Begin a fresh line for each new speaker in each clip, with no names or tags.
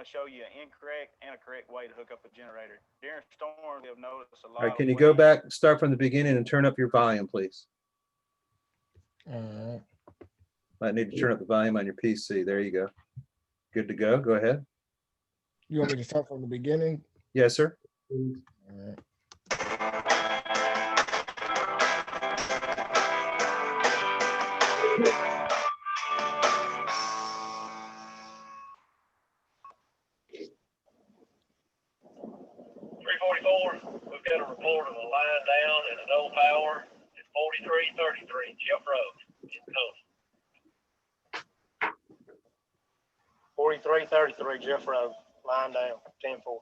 to show you an incorrect and a correct way to hook up a generator. During storms, we have noticed a lot
All right,
of
can you
ways.
go back, start from the beginning and turn up your volume, please?
All right.
Might need to turn up the volume on your PC. There you go. Good to go. Go ahead.
You want me to start from the beginning?
Yes, sir.
All right.
We've got a report of a line down and a no power at 4333 Jeff Road in Tulsa. 4333 Jeff Road, line down, 10-4.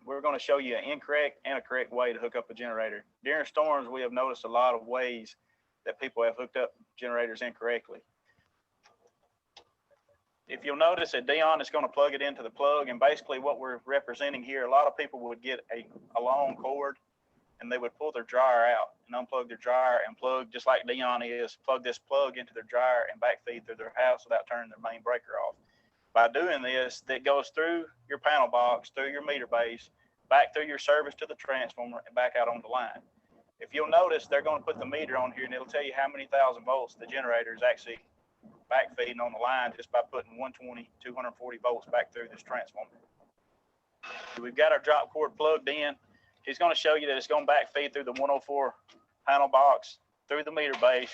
We're going to show you an incorrect and a correct way to hook up a generator. During storms, we have noticed a lot of ways that people have hooked up generators incorrectly. If you'll notice that Dion is going to plug it into the plug, and basically what we're representing here, a lot of people would get a long cord and they would pull their dryer out and unplug their dryer and plug, just like Dion is, plug this plug into their dryer and backfeed through their house without turning their main breaker off. By doing this, that goes through your panel box, through your meter base, back through your service to the transformer and back out on the line. If you'll notice, they're going to put the meter on here and it'll tell you how many thousand volts the generator is actually backfeeding on the line just by putting 120, 240 volts back through this transformer. We've got our drop cord plugged in. He's going to show you that it's going to backfeed through the 104 panel box, through the meter base,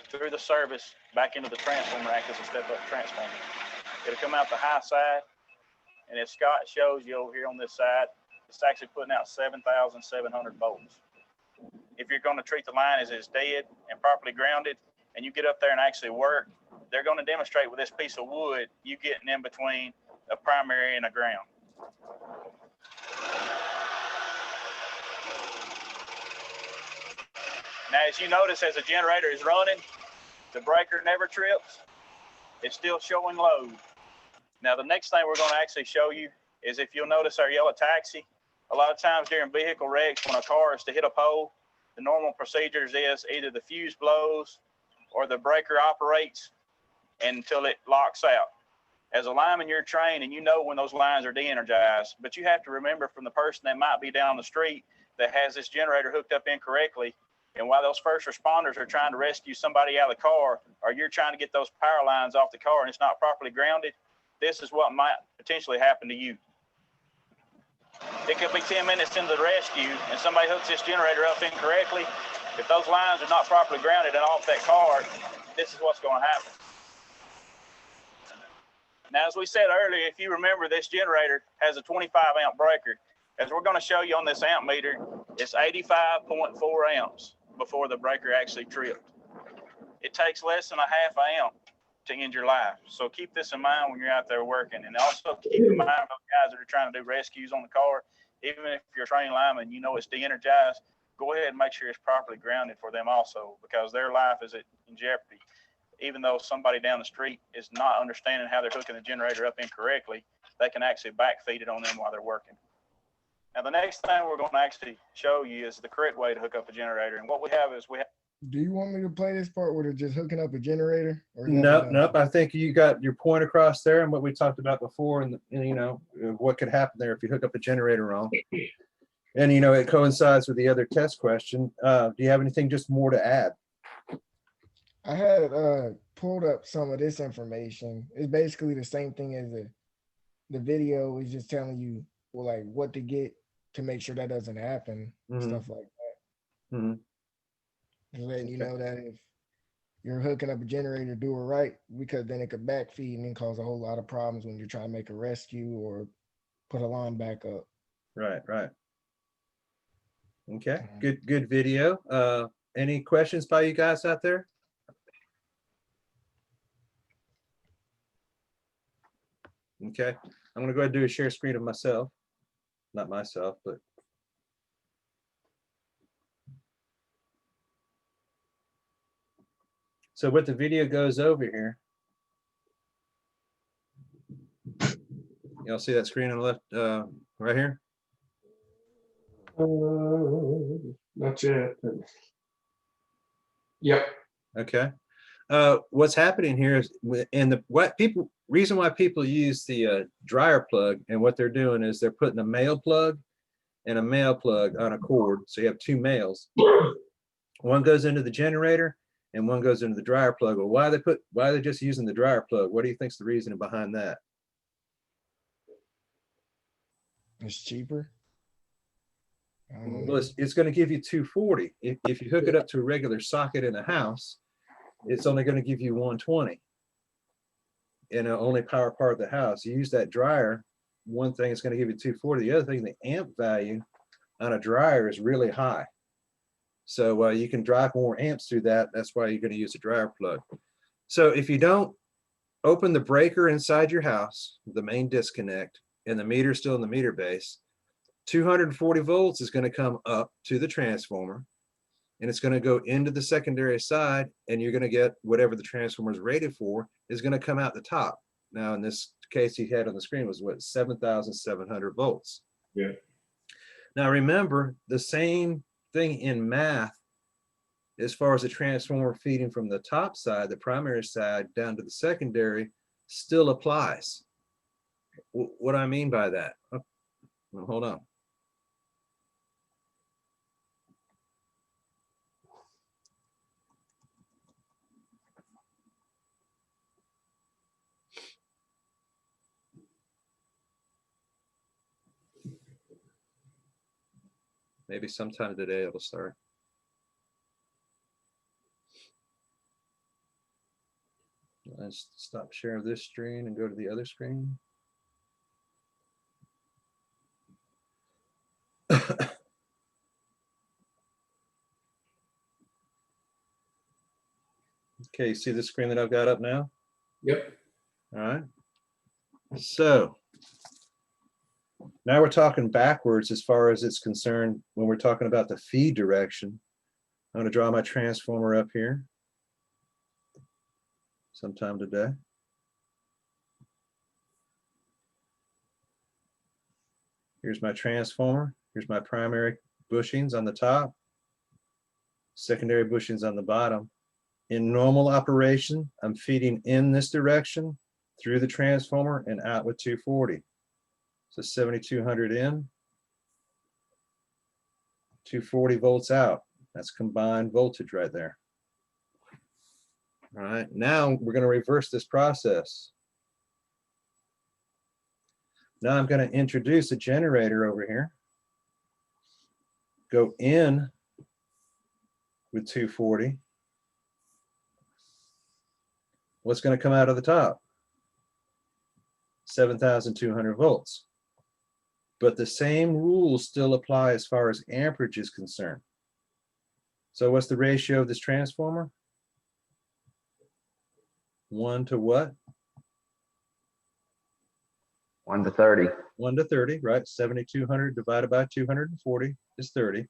through the service, back into the transformer, act as a step-up transformer. It'll come out the high side, and as Scott shows you over here on this side, it's actually putting out 7,700 volts. If you're going to treat the line as it's dead and properly grounded, and you get up there and actually work, they're going to demonstrate with this piece of wood, you getting in between a primary and a ground. Now, as you notice, as the generator is running, the breaker never trips. It's still showing load. Now, the next thing we're going to actually show you is, if you'll notice our yellow taxi, a lot of times during vehicle wrecks, when a car is to hit a pole, the normal procedures is either the fuse blows or the breaker operates until it locks out. As a lineman, you're trained and you know when those lines are de-energized, but you have to remember from the person that might be down the street that has this generator hooked up incorrectly, and while those first responders are trying to rescue somebody out of the car, or you're trying to get those power lines off the car and it's not properly grounded, this is what might potentially happen to you. It could be 10 minutes into the rescue and somebody hooks this generator up incorrectly. If those lines are not properly grounded and off that car, this is what's going to happen. Now, as we said earlier, if you remember, this generator has a 25 amp breaker. As we're going to show you on this amp meter, it's 85.4 amps before the breaker actually tripped. It takes less than a half amp to end your life. So keep this in mind when you're out there working. And also keep in mind those guys that are trying to do rescues on the car, even if you're a trained lineman, you know it's de-energized, go ahead and make sure it's properly grounded for them also, because their life is in jeopardy. Even though somebody down the street is not understanding how they're hooking the generator up incorrectly, they can actually backfeed it on them while they're working. Now, the next thing we're going to actually show you is the correct way to hook up a generator. And what we have is
Do you want me to play this part where they're just hooking up a generator? Or
Nope. I think you got your point across there and what we talked about before, and you know what could happen there if you hook up a generator wrong. And you know it coincides with the other test question. Do you have anything just more to add?
I had pulled up some of this information. It's basically the same thing as the video is just telling you, well, like what to get to make sure that doesn't happen, stuff like that. Just letting you know that if you're hooking up a generator, do it right, because then it could backfeed and then cause a whole lot of problems when you're trying to make a rescue or put a line back up.
Right. Okay, good video. Any questions by you guys out there? Okay, I'm gonna go ahead and do a share screen of myself. Not myself, but so what the video goes over here, y'all see that screen on the left, right here?
Not yet. Yep.
Okay. What's happening here is, reason why people use the dryer plug, and what they're doing is they're putting a male plug and a male plug on a cord. So you have two males. One goes into the generator and one goes into the dryer plug. Well, why are they just using the dryer plug? What do you think's the reason behind that?
It's cheaper.
Well, it's going to give you 240. If you hook it up to a regular socket in a house, it's only going to give you 120. And only power part of the house. You use that dryer, one thing is going to give you 240. The other thing, the amp value on a dryer is really high. So you can drive more amps through that. That's why you're going to use a dryer plug. So if you don't open the breaker inside your house, the main disconnect, and the meter's still in the meter base, 240 volts is going to come up to the transformer, and it's going to go into the secondary side, and you're going to get whatever the transformer is rated for is going to come out the top. Now, in this case you had on the screen was what, 7,700 volts.
Yeah.
Now, remember the same thing in math as far as the transformer feeding from the top side, the primary side, down to the secondary still applies. What do I mean by that? Oh, well, hold on. Maybe sometime today it'll start. Let's stop sharing this screen and go to the other screen. Okay, you see the screen that I've got up now?
Yep.
All right. So now we're talking backwards as far as it's concerned when we're talking about the feed direction. I'm going to draw my transformer up here sometime today. Here's my transformer. Here's my primary bushings on the top, secondary bushings on the bottom. In normal operation, I'm feeding in this direction through the transformer and out with 240. So 7,200 in, 240 volts out. That's combined voltage right there. All right, now we're going to reverse this process. Now I'm going to introduce a generator over here. Go in with 240. What's going to come out of the top? 7,200 volts. But the same rules still apply as far as amperage is concerned. So what's the ratio of this transformer? 1 to what?
1 to 30.
1 to 30, right? 7,200 divided by 240 is 30.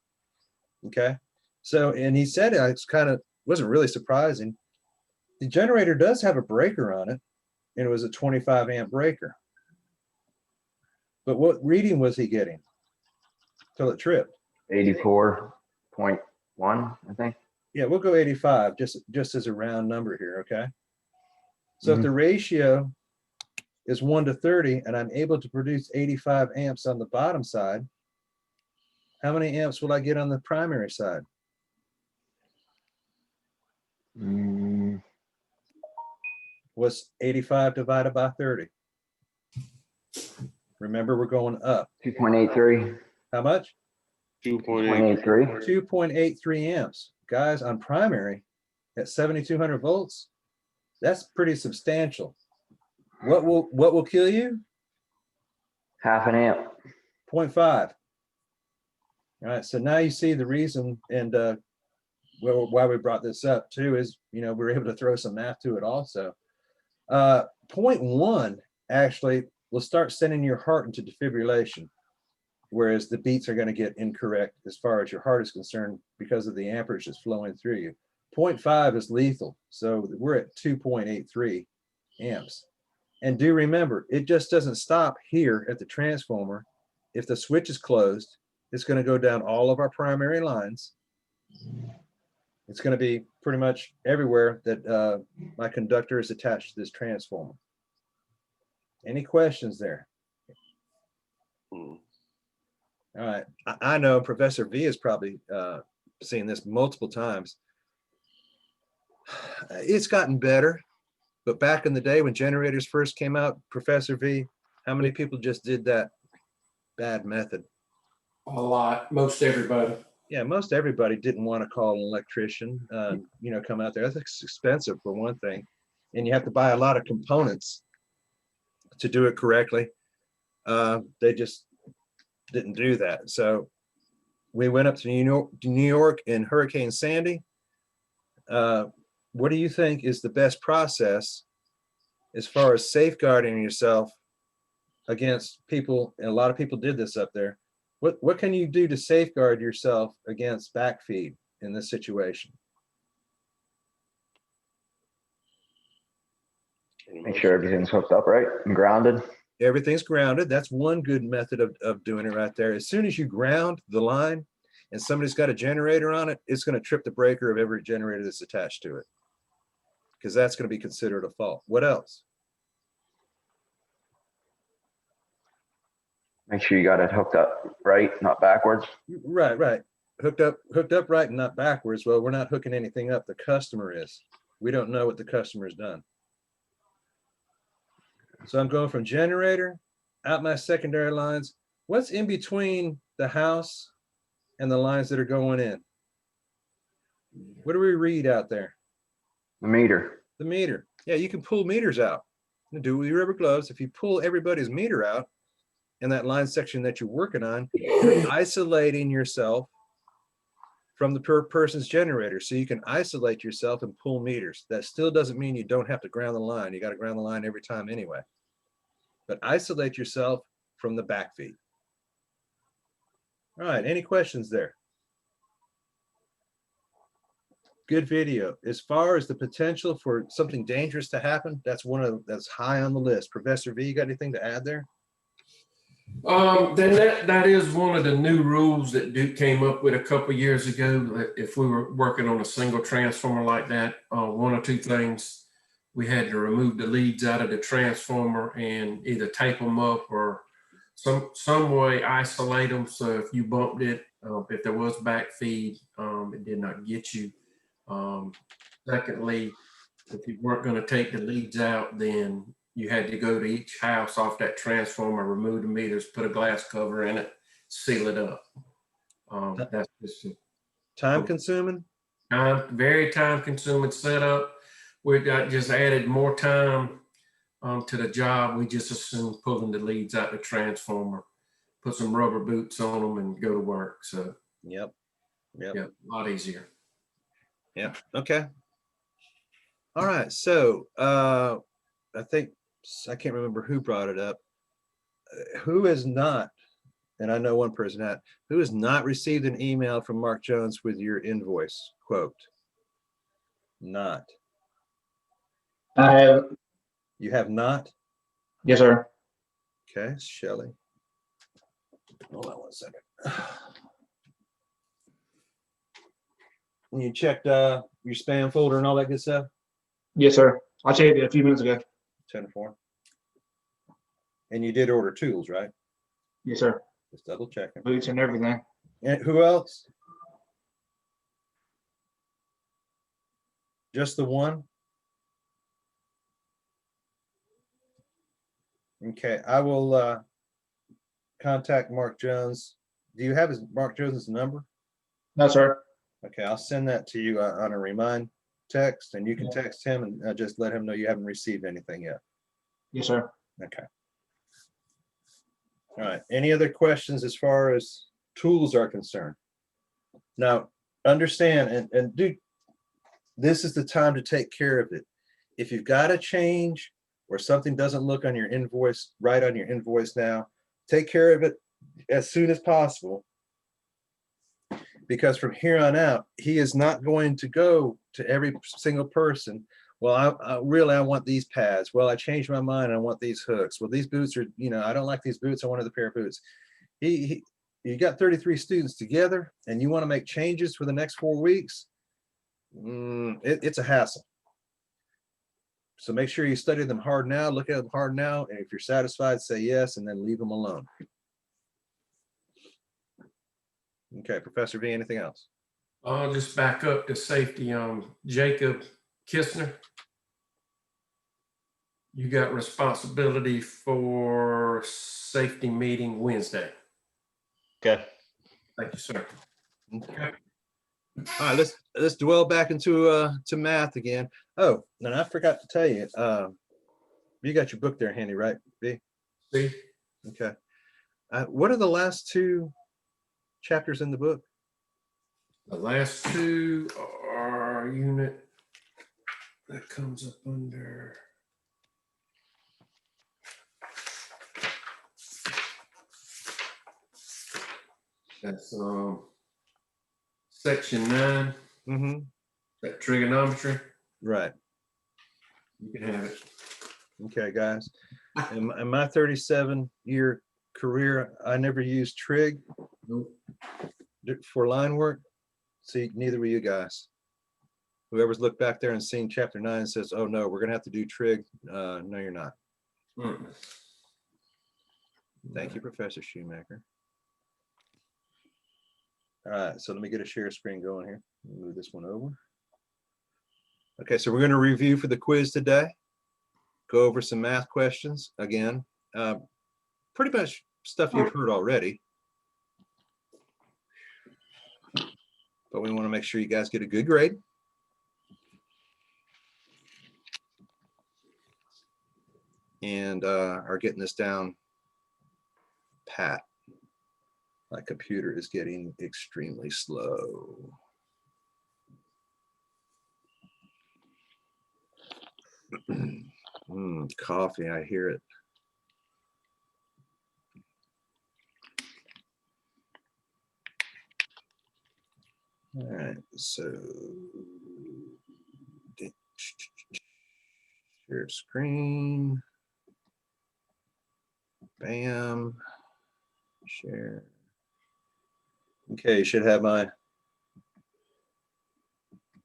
Okay. So, and he said it's wasn't really surprising. The generator does have a breaker on it, and it was a 25 amp breaker. But what reading was he getting till it tripped?
84.1, I think.
Yeah, we'll go 85 just as a round number here, okay? So if the ratio is 1 to 30 and I'm able to produce 85 amps on the bottom side, how many amps will I get on the primary side? What's 85 divided by 30? Remember, we're going up.
2.83.
How much?
2.83.
2.83 amps. Guys, on primary at 7,200 volts, that's pretty substantial. What will kill you?
Half an amp.
0.5. All right, so now you see the reason, and why we brought this up too is, we're able to throw some math to it also. 0.1 actually will start sending your heart into defibrillation, whereas the beats are going to get incorrect as far as your heart is concerned because of the amperage that's flowing through you. 0.5 is lethal, so we're at 2.83 amps. And do remember, it just doesn't stop here at the transformer. If the switch is closed, It's going to go down all of our primary lines. It's going to be pretty much everywhere that my conductor is attached to this transformer. Any questions there? All right. I know Professor V has probably seen this multiple times. It's gotten better, but back in the day when generators first came out, Professor V, how many people just did that bad method?
A lot, most everybody.
Yeah, most everybody didn't want to call an electrician, you know, come out there. That's expensive for one thing. And you have to buy a lot of components to do it correctly. They just didn't do that. So we went up to New York in Hurricane Sandy. What do you think is the best process as far as safeguarding yourself against people? And a lot of people did this up there. What can you do to safeguard yourself against backfeed in this situation?
Make sure everything's hooked up right and grounded.
Everything's grounded. That's one good method of doing it right there. As soon as you ground the line and somebody's got a generator on it, it's going to trip the breaker of every generator that's attached to it, because that's going to be considered a fault. What else?
Make sure you got it hooked up right, not backwards.
Right. Hooked up right and not backwards. Well, we're not hooking anything up. The customer is. We don't know what the customer's done. So I'm going from generator out my secondary lines. What's in between the house and the lines that are going in? What do we read out there?
The meter.
The meter. Yeah, you can pull meters out. You do it with your rubber gloves. If you pull everybody's meter out in that line section that you're working on, you're isolating yourself from the person's generator. So you can isolate yourself and pull meters. That still doesn't mean you don't have to ground the line. You got to ground the line every time anyway. But isolate yourself from the backfeed. All right, any questions there? Good video. As far as the potential for something dangerous to happen, that's high on the list. Professor V, you got anything to add there?
Then that is one of the new rules that Duke came up with a couple of years ago. That if we were working on a single transformer like that, one or two things, we had to remove the leads out of the transformer and either tape them up or some way isolate them. So if you bumped it, if there was backfeed, it did not get you. Secondly, if you weren't going to take the leads out, then you had to go to each house off that transformer, remove the meters, put a glass cover in it, seal it up. That's just
Time consuming?
very time consuming setup. We got just added more time to the job. We just assumed pulling the leads out the transformer, put some rubber boots on them and go to work. So
Yep.
yeah, a lot easier.
Yeah. Okay. All right. So I think I can't remember who brought it up. Who has not, and I know one person who has not received an email from Mark Jones with your invoice quote? Not.
I have.
You have not?
Yes, sir.
Okay, Shelley. Hold on one second. And you checked your spam folder and all that good stuff?
Yes, sir. I checked it a few minutes ago.
10-4. And you did order tools, right?
Yes, sir.
Just double checking.
Boots and everything.
And who else? Just the one? Okay, I will contact Mark Jones. Do you have Mark Jones's number?
No, sir.
Okay, I'll send that to you on a remind text, and you can text him and just let him know you haven't received anything yet.
Yes, sir.
Okay. All right. Any other questions as far as tools are concerned? Now, understand and do. This is the time to take care of it. If you've got a change or something doesn't look on your invoice, right on your invoice now, take care of it as soon as possible. Because from here on out, he is not going to go to every single person. Well, I really want these pads. Well, I changed my mind. I want these hooks. Well, these boots are, I don't like these boots. I want another pair of boots. you got 33 students together and you want to make changes for the next 4 weeks, it's a hassle. So make sure you study them hard now, look at them hard now, and if you're satisfied, say yes, and then leave them alone. Okay, Professor V, anything else?
I'll just back up to safety. Jacob Kistner, you got responsibility for safety meeting Wednesday.
Okay.
Thank you, sir.
Okay. All right, let's dwell back into to math again. Oh, and I forgot to tell you, you got your book there handy, right, V?
See?
Okay. What are the last 2 chapters in the book?
The last 2 are unit that comes up under. That's section 9,
Mm-hmm.
that trigonometry.
Right.
You can have it.
Okay, guys. In my 37-year career, I never used trig
Nope.
for line work. See, neither were you guys. Whoever's looked back there and seen chapter 9 and says, oh no, we're gonna have to do trig. No, you're not.
Mm.
Thank you, Professor Shoemaker. All right, so let me get a share screen going here. Move this one over. Okay, so we're going to review for the quiz today. Go over some math questions again. Pretty much stuff you've heard already. But we want to make sure you guys get a good grade. And are getting this down pat. My computer is getting extremely slow. Coffee, I hear it. All right, so share screen. Bam. Share. Okay, you should have my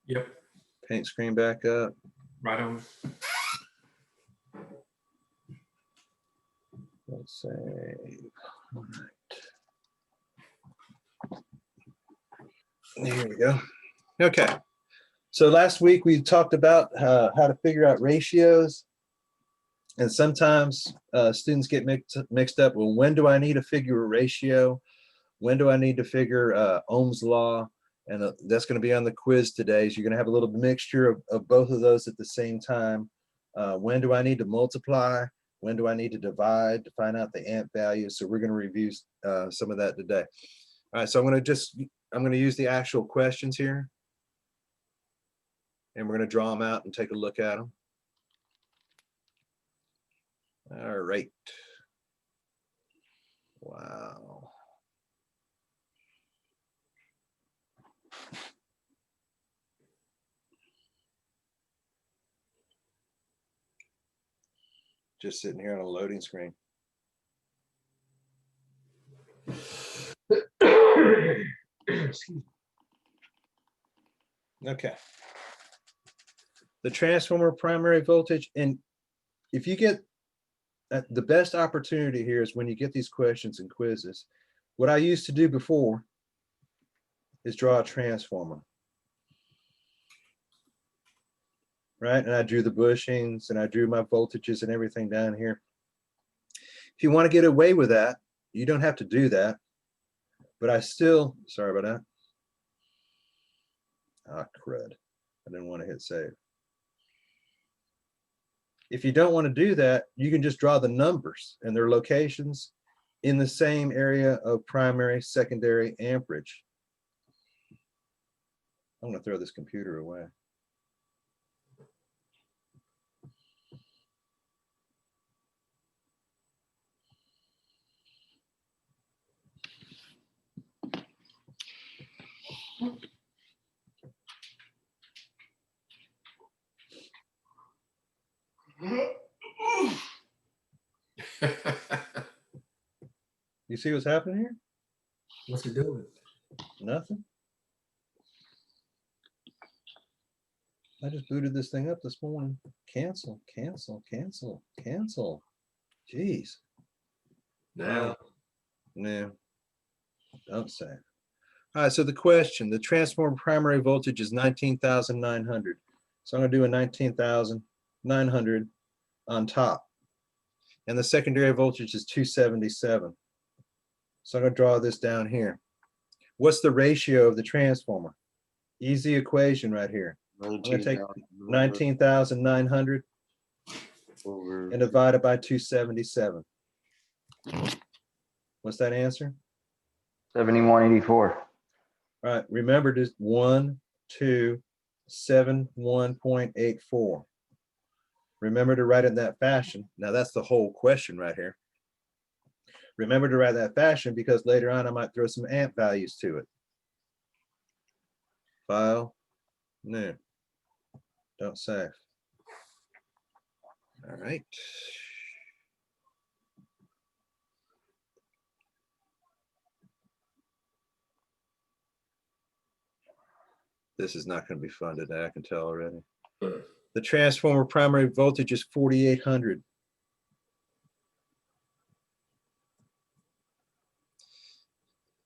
Yep.
paint screen back up.
Right on.
Let's say, all right. There we go. Okay. So last week we talked about how to figure out ratios. And sometimes students get mixed up. Well, when do I need to figure a ratio? When do I need to figure Ohm's law? And that's going to be on the quiz today. So you're going to have a little mixture of both of those at the same time. When do I need to multiply? When do I need to divide to find out the amp value? So we're going to review some of that today. All right, so I'm going to use the actual questions here. And we're going to draw them out and take a look at them. All right. Wow. Just sitting here on a loading screen. Okay. The transformer primary voltage, and if you get the best opportunity here is when you get these questions and quizzes. What I used to do before is draw a transformer. Right, and I drew the bushings and I drew my voltages and everything down here. If you want to get away with that, you don't have to do that. But I still, sorry about that. Ah, crud. I didn't want to hit save. If you don't want to do that, you can just draw the numbers and their locations in the same area of primary, secondary amperage. I'm going to throw this computer away. You see what's happening here?
What's it doing?
Nothing. I just booted this thing up this morning. Cancel, cancel, cancel, cancel. Jeez.
Now,
No, don't say. All right, so the question, the transformer primary voltage is 19,900. So I'm gonna do a 19,900 on top. And the secondary voltage is 277. So I'm gonna draw this down here. What's the ratio of the transformer? Easy equation right here. I'm gonna take 19,900
over
and divide it by 277. What's that answer?
7184.
All right, remember just 1271.84. Remember to write it in that fashion. Now that's the whole question right here. Remember to write that fashion because later on I might throw some amp values to it. File, new, don't save. All right. This is not going to be fun today, I can tell already. The transformer primary voltage is 4,800.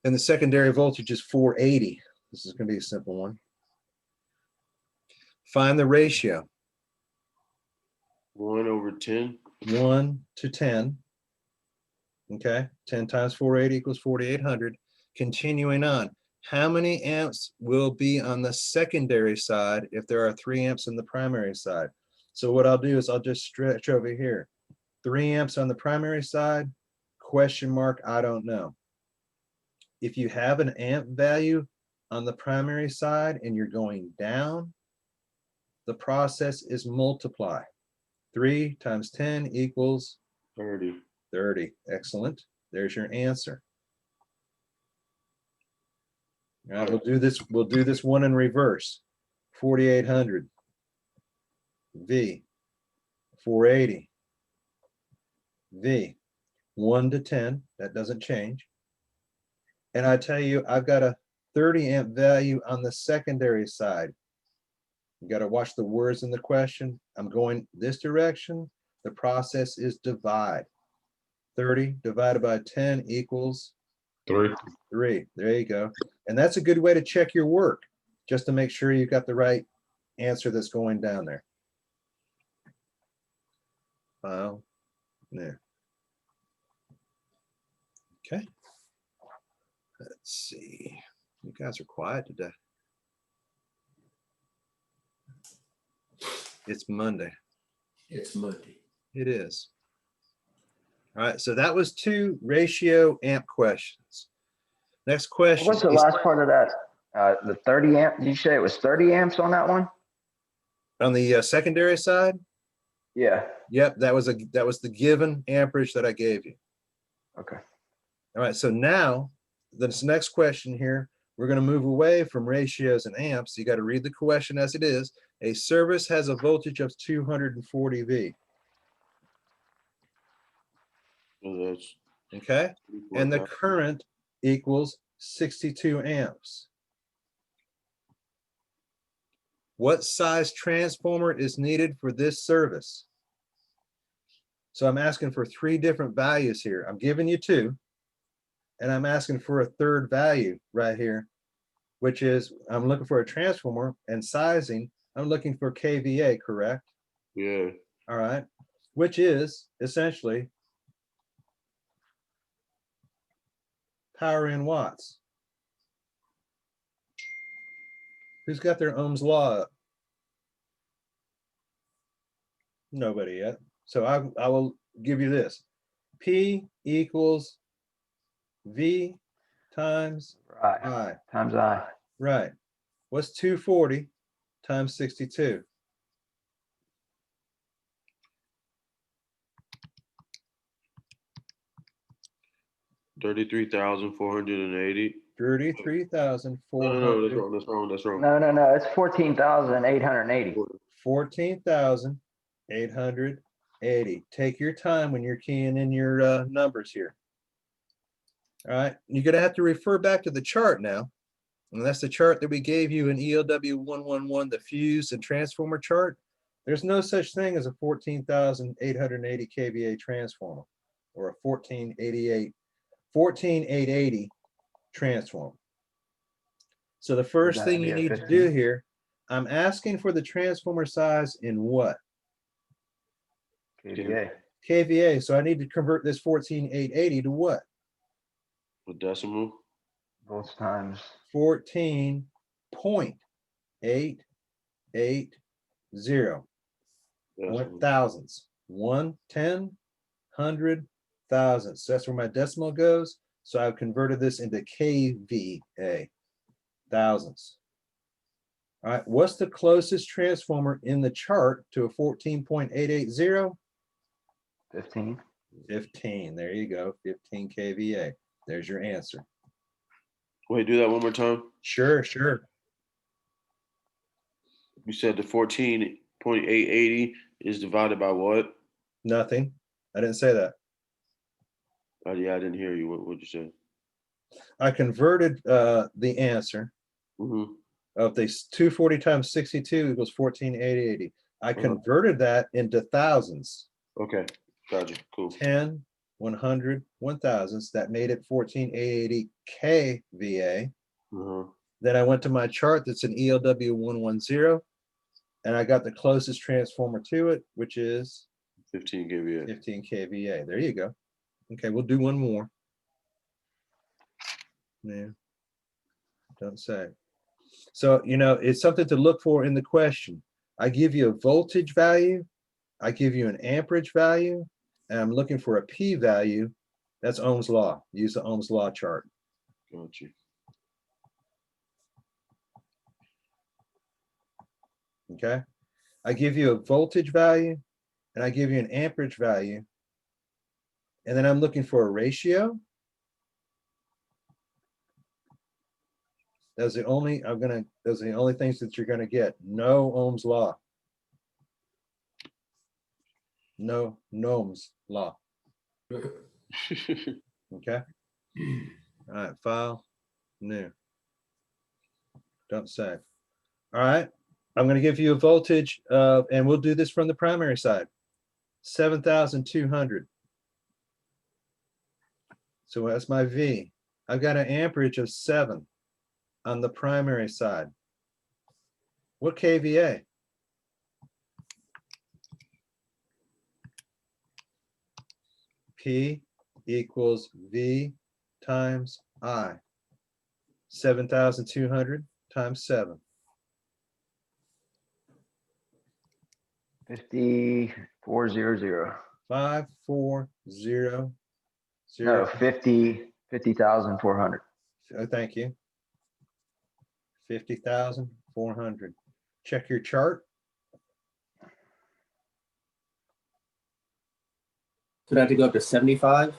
And the secondary voltage is 480. This is going to be a simple one. Find the ratio.
1/10.
1 to 10. Okay, 10 times 480 equals 4,800. Continuing on, how many amps will be on the secondary side if there are 3 amps on the primary side? So what I'll do is I'll just stretch over here. 3 amps on the primary side, question mark, I don't know. If you have an amp value on the primary side and you're going down, the process is multiply. 3 times 10 equals
30.
30. Excellent. There's your answer. All right, we'll do this one in reverse. 4,800 V 480 V 1 to 10. That doesn't change. And I tell you, I've got a 30 amp value on the secondary side. You got to watch the words in the question. I'm going this direction. The process is divide. 30 divided by 10 equals
3.
3. There you go. And that's a good way to check your work, just to make sure you've got the right answer that's going down there. File, there. Okay. Let's see. You guys are quiet today. It's Monday.
it's Monday.
It is. All right, so that was 2 ratio amp questions. Next question.
What's the last part of that? The 30 amp, did you say it was 30 amps on that one?
On the secondary side?
Yeah.
Yep, that was the given amperage that I gave you.
Okay.
All right, so now this next question here, we're going to move away from ratios and amps. You got to read the question as it is. A service has a voltage of 240 V.
So that's
Okay, and the
24,000.
current equals 62 amps. What size transformer is needed for this service? So I'm asking for 3 different values here. I'm giving you 2, and I'm asking for a third value right here, which is I'm looking for a transformer and sizing. I'm looking for kVA, correct?
Yeah.
All right, which is essentially power in watts. Who's got their Ohm's law up? Nobody yet. So I will give you this. P equals V times
Right.
I.
Times I.
Right. What's 240 times 62?
33,480.
33,400.
No, that's wrong.
No. It's 14,880.
14,880. Take your time when you're keying in your numbers here. All right, you're gonna have to refer back to the chart now. And that's the chart that we gave you in ELW 111, the fuse and transformer chart. There's no such thing as a 14,880 kVA transformer or a 14,880 transformer. So the first
that
thing
be
you
a
need to
15?
do here, I'm asking for the transformer size in what?
KVA.
kVA. So I need to convert this 14,880 to what?
A decimal.
Volts times
14.880. I went
Decimal.
thousands. 1, 10, 100, thousands. So that's where my decimal goes. So I've converted this into kVA, thousands. All right, what's the closest transformer in the chart to a 14.880?
15.
15. There you go, 15 kVA. There's your answer.
Wait, do that one more time.
Sure, sure.
You said the 14.880 is divided by what?
Nothing. I didn't say that.
Oh, yeah, I didn't hear you. What'd you say?
I converted the answer
Mm-hmm.
of the 240 times 62 equals 14,880. I
Uh-huh.
converted that into thousands.
Okay, gotcha. Cool.
10, 100, 1000s. That made it 14,880 kVA.
Uh-huh.
Then I went to my chart that's an ELW 110, and I got the closest transformer to it, which is
15 kVA.
15 kVA. There you go. Okay, we'll do one more. Yeah, don't say. So, you know, it's something to look for in the question. I give you a voltage value, I give you an amperage value, and I'm looking for a P value. That's Ohm's law. Use the Ohm's law chart.
Gotcha.
Okay. I give you a voltage value and I give you an amperage value. And then I'm looking for a ratio. Those are the only things that you're gonna get. No Ohm's law. No Ohm's law. Okay. All right, file, new. Don't save. All right, I'm going to give you a voltage and we'll do this from the primary side. 7,200. So that's my V. I've got an amperage of 7 on the primary side. What kVA? P equals V times I. 7,200 times 7.
5400.
5400.
No, 50,400.
Thank you. 50,400. Check your chart.
Could I have to go up to 75?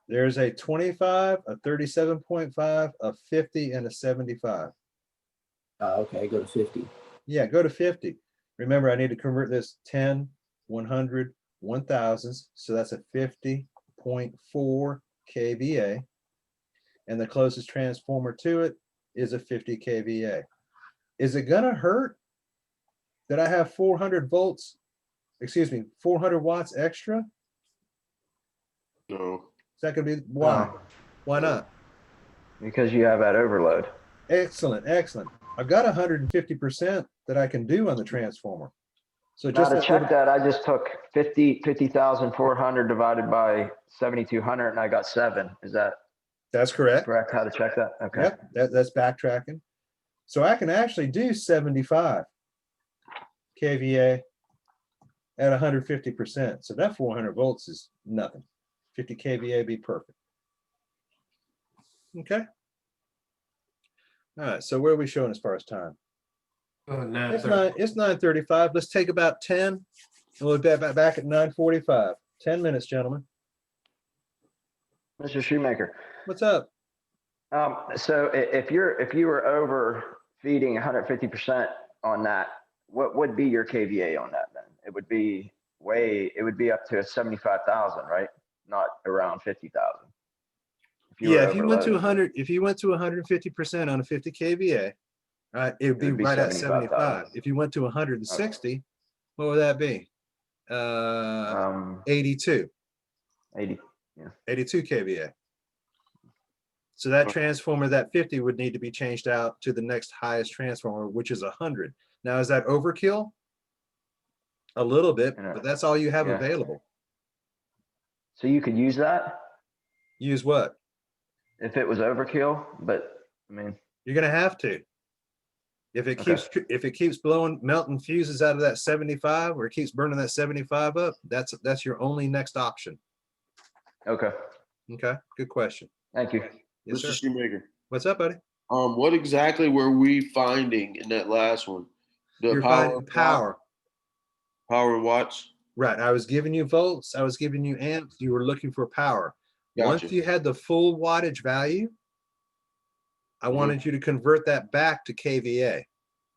There's a 25, a 37.5, a 50, and a 75.
Okay, go to 50.
Yeah, go to 50. Remember, I need to convert this 10, 100, 1000s. So that's a 50.4 kVA. And the closest transformer to it is a 50 kVA. Is it gonna hurt that I have 400 volts, 400 watts extra?
No.
Is that gonna be, why?
No,
Why not?
because you have that overload.
Excellent, excellent. I've got 150% that I can do on the transformer. So
Now
just
to
that
check
little-
that, I just took 50,400 divided by 7,200 and I got 7. Is that
that's correct.
correct? How to check that? Okay.
Yep, that's backtracking. So I can actually do 75 kVA at 150%. So that 400 volts is nothing. 50 kVA be perfect. Okay. All right, so where are we showing as far as time? It's 9:35. Let's take about 10. And we'll be back at 9:45. 10 minutes, gentlemen.
Mr. Shoemaker.
What's up?
So if you were over feeding 150% on that, what would be your KVA on that then? It would be up to 75,000, right? Not around 50,000. you were
Yeah, if you went to
overloading.
100, if you went to 150% on a 50 kVA, right, it would be right at 75.
75,000.
If you went to 160, what would that be? 82,
80, yeah.
82 kVA. So that transformer, that 50 would need to be changed out to the next highest transformer, which is 100. Now, is that overkill? A little bit, but that's all you have
Yeah.
available.
So you could use that
Use what?
if it was overkill, but I mean,
You're gonna have to. If it keeps blowing, melting fuses out of that 75, or it keeps burning that 75 up, that's your only next option.
okay.
Okay, good question.
Thank you.
Yes, sir.
Mr. Shoemaker,
What's up, buddy?
what exactly were we finding in that last one? The
You're
power,
finding power.
power and watts?
Right. I was giving you volts. I was giving you amps. You were looking for power.
Gotcha.
Once you had the full wattage value, I wanted you to convert that back to KVA.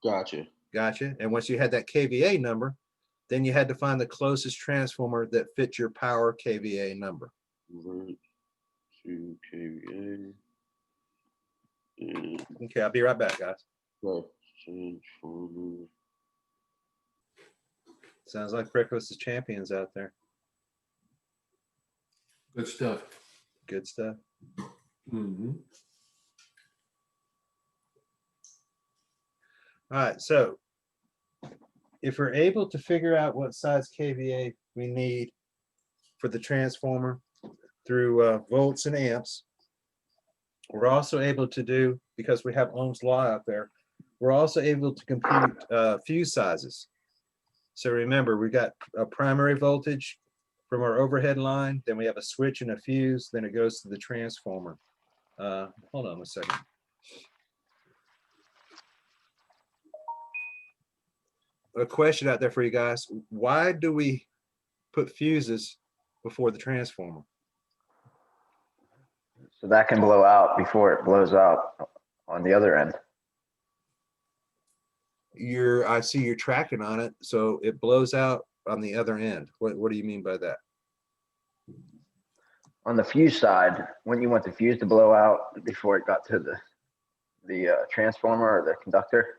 Gotcha.
Gotcha. And once you had that KVA number, then you had to find the closest transformer that fit your power KVA number.
Convert to KVA. And
Okay, I'll be right back, guys.
transformer.
Sounds like breakfast is champions out there.
Good stuff.
Good stuff.
Mhm.
All right, so if we're able to figure out what size KVA we need for the transformer through volts and amps, we're also able to do, because we have Ohm's law out there, we're also able to compute fuse sizes. So remember, we got a primary voltage from our overhead line, then we have a switch and a fuse, then it goes to the transformer. Hold on a second. A question out there for you guys. Why do we put fuses before the transformer?
So that can blow out before it blows out on the other end.
I see you're tracking on it, so it blows out on the other end. What do you mean by that?
On the fuse side, when you want the fuse to blow out before it got to the transformer or the conductor.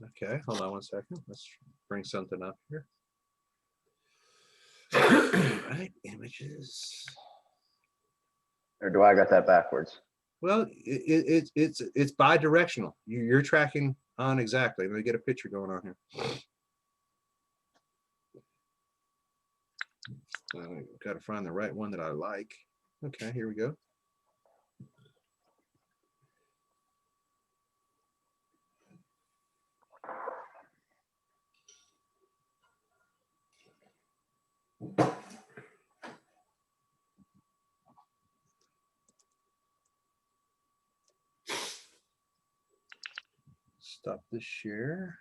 Okay, hold on one second. Let's bring something up here. Right, images.
Or do I got that backwards?
Well, it's bi-directional. You're tracking on exactly. Let me get a picture going on here. Got to find the right one that I like. Okay, here we go. Stop this share.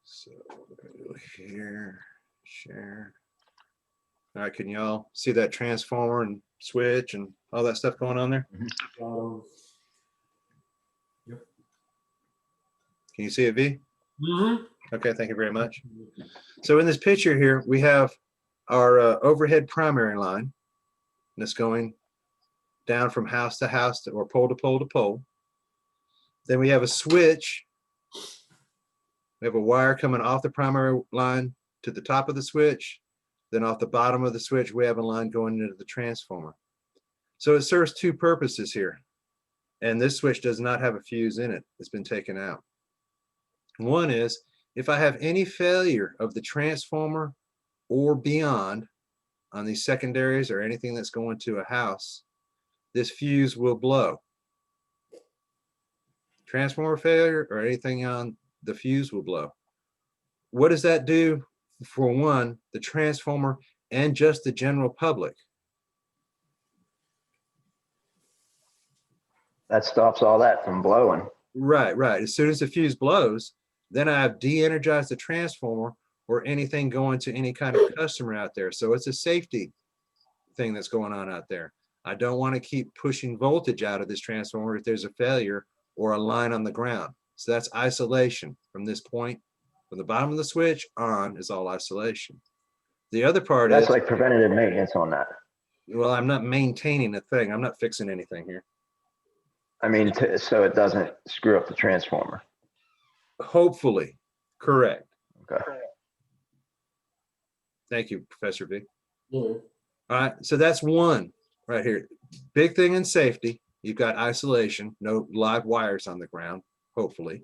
So what do I do here? Share. All right, can y'all see that transformer and switch and all that stuff going on there?
Yep.
Can you see it, V?
Mm-hmm.
Okay, thank you very much. So in this picture here, we have our overhead primary line that's going down from house to house or pole to pole to pole. Then we have a switch. We have a wire coming off the primary line to the top of the switch. Then off the bottom of the switch, we have a line going into the transformer. So it serves two purposes here. And this switch does not have a fuse in it. It's been taken out. One is, if I have any failure of the transformer or beyond on these secondaries or anything that's going to a house, this fuse will blow. Transformer failure or anything on the fuse will blow. What does that do for one, the transformer and just the general public?
That stops all that from blowing.
Right, right. As soon as the fuse blows, then I've de-energized the transformer or anything going to any kind of customer out there. So it's a safety thing that's going on out there. I don't want to keep pushing voltage out of this transformer if there's a failure or a line on the ground. So that's isolation from this point. From the bottom of the switch on is all isolation. The other part
That's
is,
like preventative maintenance on that.
well, I'm not maintaining a thing. I'm not fixing anything here.
I mean, so it doesn't screw up the transformer.
Hopefully, correct.
Okay.
Thank you, Professor V.
Yeah.
All right, so that's one right here. Big thing in safety, you've got isolation, no live wires on the ground, hopefully.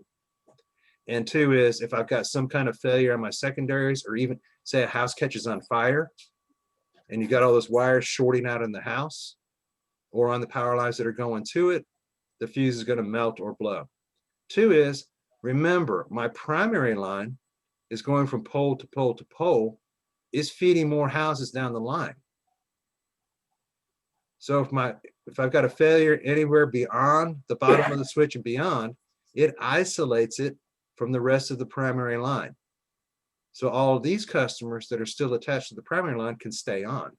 And two is if I've got some kind of failure on my secondaries, or even say a house catches on fire and you got all those wires shorting out in the house or on the power lines that are going to it, the fuse is going to melt or blow. Two is, remember, my primary line is going from pole to pole to pole, is feeding more houses down the line. So if I've got a failure anywhere beyond the bottom of the switch and beyond, it isolates it from the rest of the primary line. So all of these customers that are still attached to the primary line can stay on.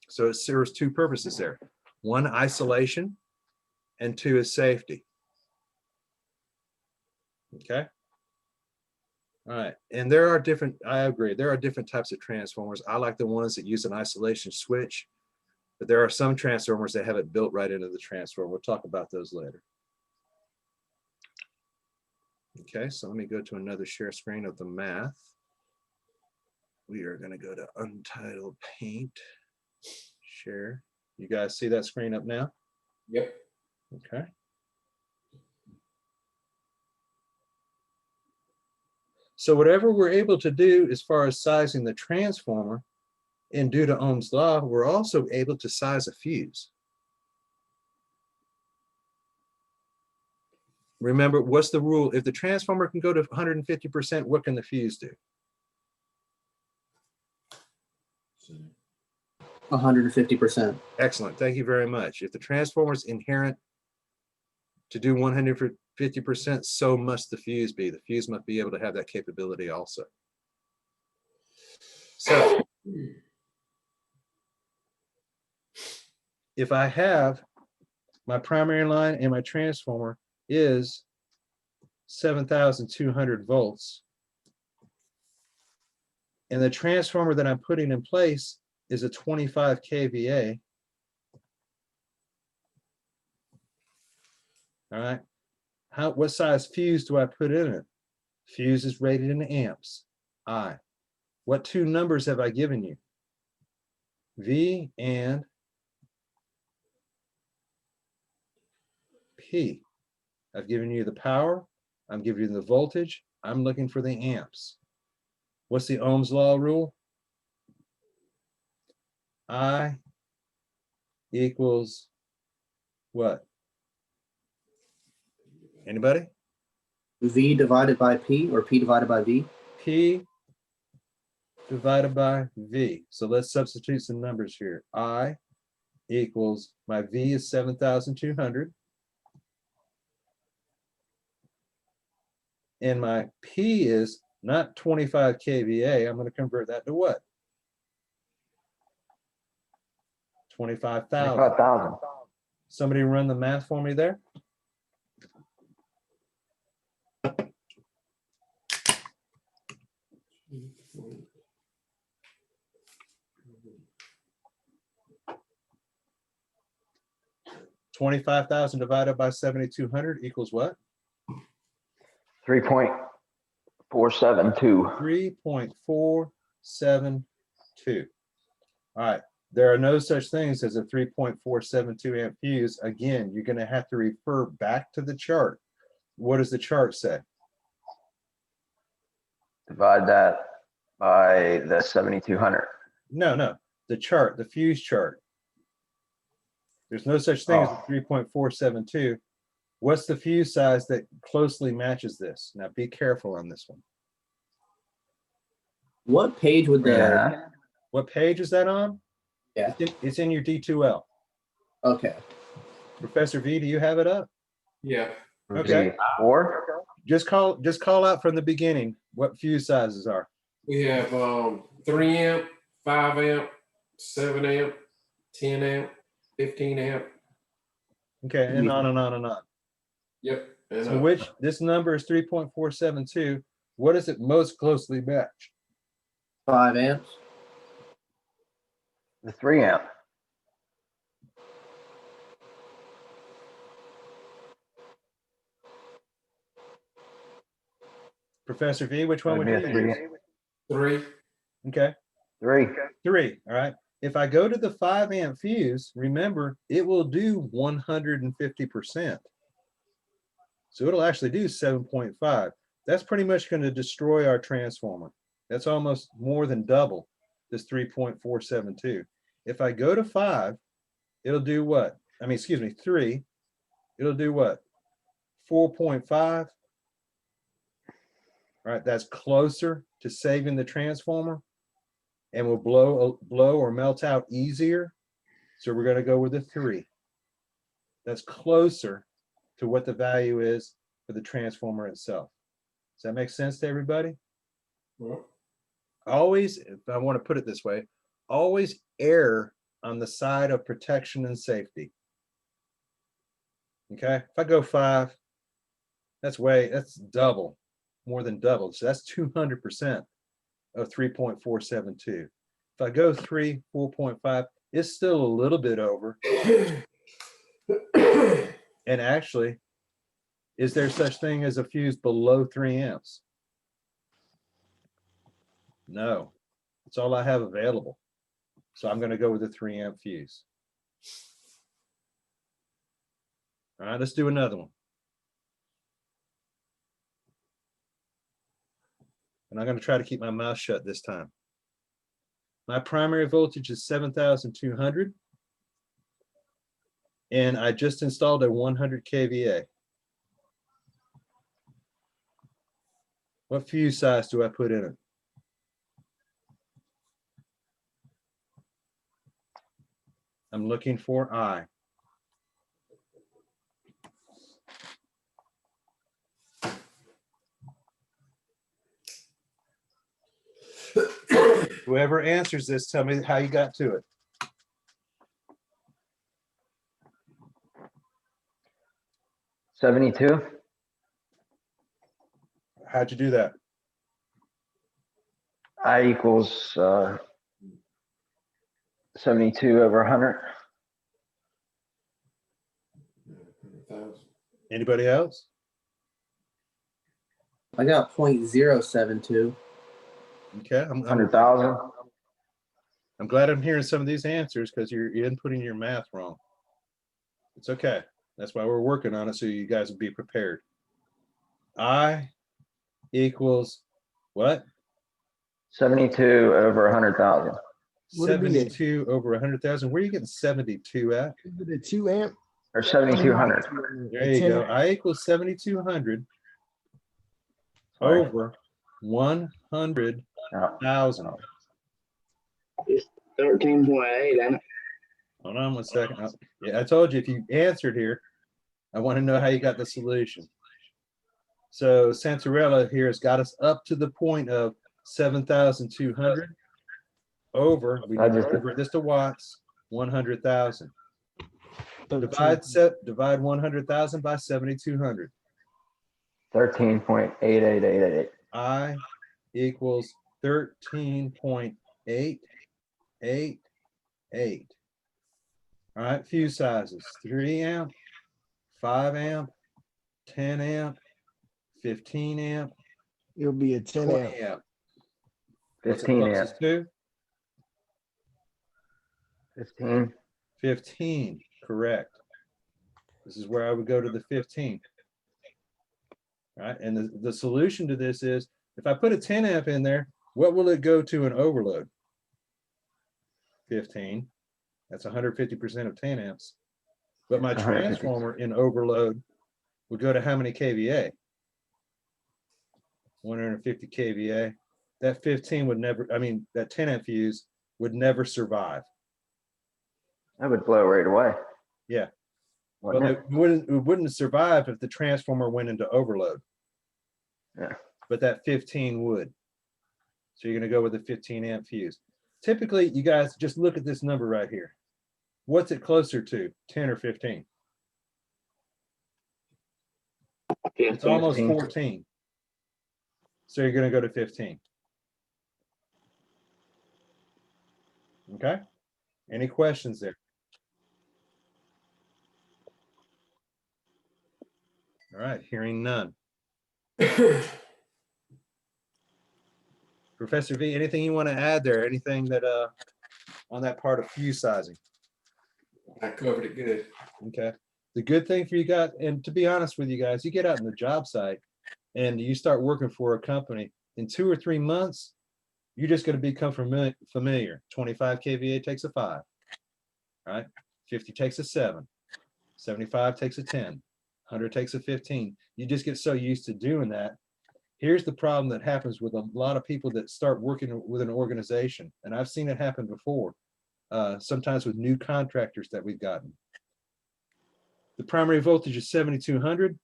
So it serves two purposes there. One, isolation, and two is safety. Okay. All right, and there are different, I agree, there are different types of transformers. I like the ones that use an isolation switch, but there are some transformers that have it built right into the transformer. We'll talk about those later. Okay, so let me go to another share screen of the math. We are going to go to Untitled Paint, share. You guys see that screen up now?
Yep.
Okay. So whatever we're able to do as far as sizing the transformer, and due to Ohm's law, we're also able to size a fuse. Remember, what's the rule? If the transformer can go to 150%, what can the fuse do?
150%.
Excellent. Thank you very much. If the transformer is inherent to do 150%, so must the fuse be. The fuse must be able to have that capability also. So if I have my primary line and my transformer is 7,200 volts, and the transformer that I'm putting in place is a 25 kVA. All right, what size fuse do I put in it? Fuse is rated in amps. I. What two numbers have I given you? V and P. I've given you the power. I'm giving you the voltage. I'm looking for the amps. What's the Ohm's law rule? I equals what? Anybody?
V divided by P or P divided by V?
P divided by V. So let's substitute some numbers here. I equals, my V is 7,200. And my P is not 25 kVA. I'm going to convert that to what? 25,000.
25,000.
Somebody run the math for me there. $25,000 divided by 7,200 equals what?
3.472.
3.472. All right. There are no such things as a 3.472 amp fuse. Again, you're going to have to refer back to the chart. What does the chart say?
Divide that by the 7,200.
No, the chart, the fuse chart. There's no such thing as a 3.472. What's the fuse size that closely matches this? Now be careful on this one.
What page would
Yeah.
What page is that on?
Yeah.
It's in your D2L.
Okay.
Professor V, do you have it up?
Yeah.
Okay.
Or
Just call out from the beginning what fuse sizes are.
We have 3 amp, 5 amp, 7 amp, 10 amp, 15 amp.
Okay, and on and on and on.
Yep. And
So which, this number is 3.472. What does it most closely match?
5 amps.
The 3 amp.
Professor V, which one
Would
would
be a
you
3.
use?
3.
Okay,
3.
3, all right. If I go to the 5 amp fuse, remember, it will do 150%. So it'll actually do 7.5. That's pretty much going to destroy our transformer. That's almost more than double this 3.472. If I go to 5, it'll do what? I mean, excuse me, 3, it'll do what? 4.5. All right, that's closer to saving the transformer and will blow or melt out easier. So we're going to go with a 3. That's closer to what the value is for the transformer itself. Does that make sense to everybody?
Well,
Always, if I want to put it this way, always err on the side of protection and safety. Okay, if I go 5, that's double, more than double. So that's 200% of 3.472. If I go 3, 4.5, it's still a little bit over. And actually, is there such thing as a fuse below 3 amps? No, it's all I have available. So I'm going to go with a 3 amp fuse. All right, let's do another one. And I'm going to try to keep my mouth shut this time. My primary voltage is 7,200. And I just installed a 100 kVA. What fuse size do I put in it? I'm looking for I. Whoever answers this, tell me how you got to it.
$72.
How'd you do that?
I equals 72 over 100.
100,000.
Anybody else?
I got 0.072.
Okay, I'm
100,000.
I'm glad I'm hearing some of these answers because you're inputting your math wrong. It's okay. That's why we're working on it, so you guys will be prepared. I equals what?
72 over 100,000.
Would it be the-
72 over 100,000. Where are you getting 72 at?
Is it a 2 amp?
Or 7,200.
There you go. I equals 7,200
Sorry.
over 100,000.
It's 13.8, ain't it?
Hold on one second. Yeah, I told you if you answered here, I want to know how you got the solution. So Santarella here has got us up to the point of 7,200 over, we need to convert this to watts, 100,000. Divide 100,000 by 7,200.
13.8888.
I equals 13.888. All right, fuse sizes, 3 amp, 5 amp, 10 amp, 15 amp,
It'll be a 10
20
amp.
amp. What's it
15 amp.
closest to?
15.
15, correct. This is where I would go to the 15. All right, and the solution to this is, if I put a 10 amp in there, what will it go to an overload? 15. That's 150% of 10 amps. But my
150.
transformer in overload would go to how many kVA? 150 kVA. That 15 would never, I mean, that 10 amp fuse would never survive.
That would blow right away.
Yeah.
Wouldn't
Well,
it?
it wouldn't survive if the transformer went into overload.
Yeah.
But that 15 would. So you're going to go with a 15 amp fuse. Typically, you guys just look at this number right here. What's it closer to, 10 or 15? It's almost
15.
14. So you're going to go to 15. Okay. Any questions there? All right, hearing none. Professor V, anything you want to add there? Anything that on that part of fuse sizing?
I covered it good.
Okay. The good thing for you guys, and to be honest with you guys, you get out in the job site and you start working for a company in 2 or 3 months, you're just going to become familiar. 25 kVA takes a 5, right? 50 takes a 7, 75 takes a 10, 100 takes a 15. You just get so used to doing that. Here's the problem that happens with a lot of people that start working with an organization, and I've seen it happen before, sometimes with new contractors that we've gotten. The primary voltage is 7,200,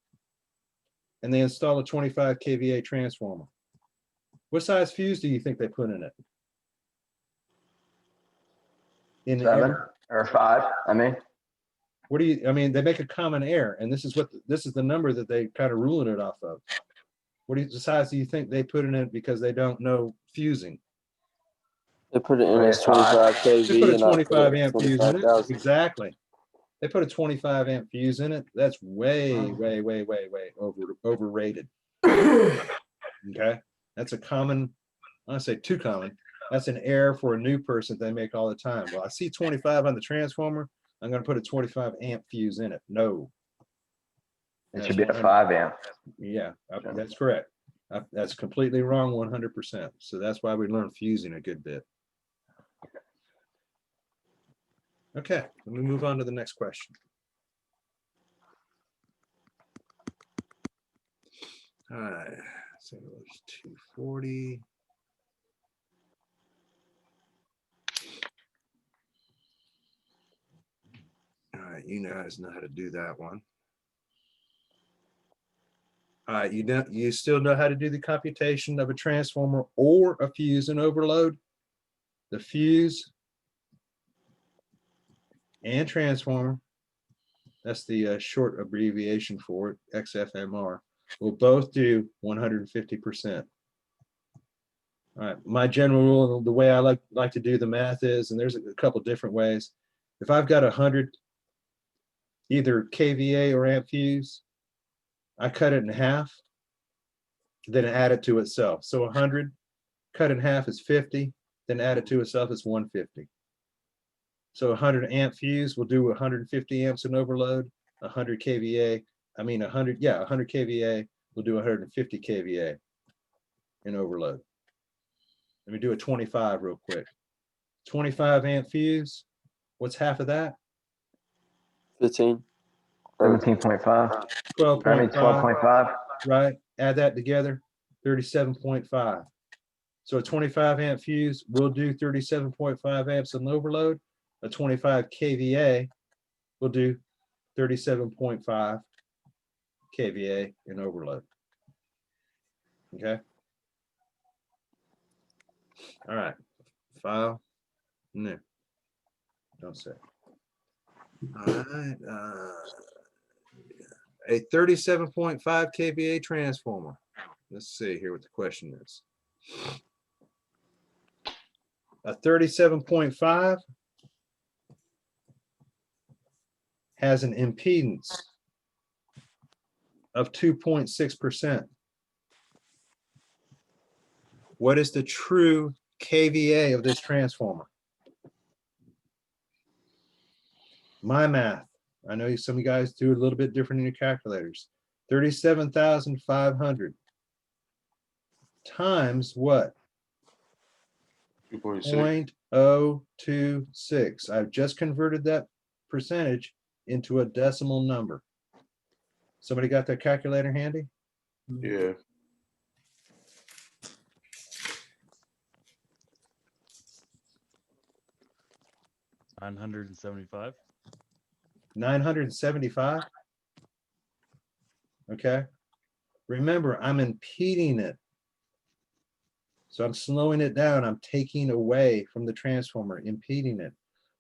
and they install a 25 kVA transformer. What size fuse do you think they put in it? In
7 or 5, I mean.
What do you, I mean, they make a common error, and this is the number that they kind of ruling it off of. What the size do you think they put in it because they don't know fusing?
They put it in as
25.
25
They put
kV
a
and I put
25
it at
amp fuse in it.
25,000.
Exactly. They put a 25 amp fuse in it. That's way overrated. Okay. That's a common, I say too common. That's an error for a new person they make all the time. Well, I see 25 on the transformer. I'm going to put a 25 amp fuse in it. No.
It should be a 5 amp.
Yeah, that's correct. That's completely wrong 100%. So that's why we learn fusing a good bit. Okay, let me move on to the next question. All right, so it was 240. All right, you guys know how to do that one. All right, you still know how to do the computation of a transformer or a fuse and overload? The fuse and transformer, that's the short abbreviation for it, XFMR, will both do 150%. All right, my general rule, the way I like to do the math is, and there's a couple different ways. If I've got 100 either kVA or amp fuse, I cut it in half, then add it to itself. So 100 cut in half is 50, then add it to itself is 150. So 100 amp fuse will do 150 amps in overload. 100 kVA, 100 kVA will do 150 kVA in overload. Let me do a 25 real quick. 25 amp fuse, what's half of that?
15.
17.5. 12.5.
Right, add that together, 37.5. So a 25 amp fuse will do 37.5 amps in overload. A 25 kVA will do 37.5 kVA in overload. Okay. All right. File. New. Don't say. All right. A 37.5 kVA transformer. Let's see here what the question is. A 37.5 has an impedance of 2.6%. What is the true kVA of this transformer? My math. I know some of you guys do a little bit different in your calculators. 37,500 times what?
2.6.
0.026. I've just converted that percentage into a decimal number. Somebody got their calculator handy?
Yeah.
$975.
975. Okay. Remember, I'm impeding it. So I'm slowing it down. I'm taking away from the transformer, impeding it.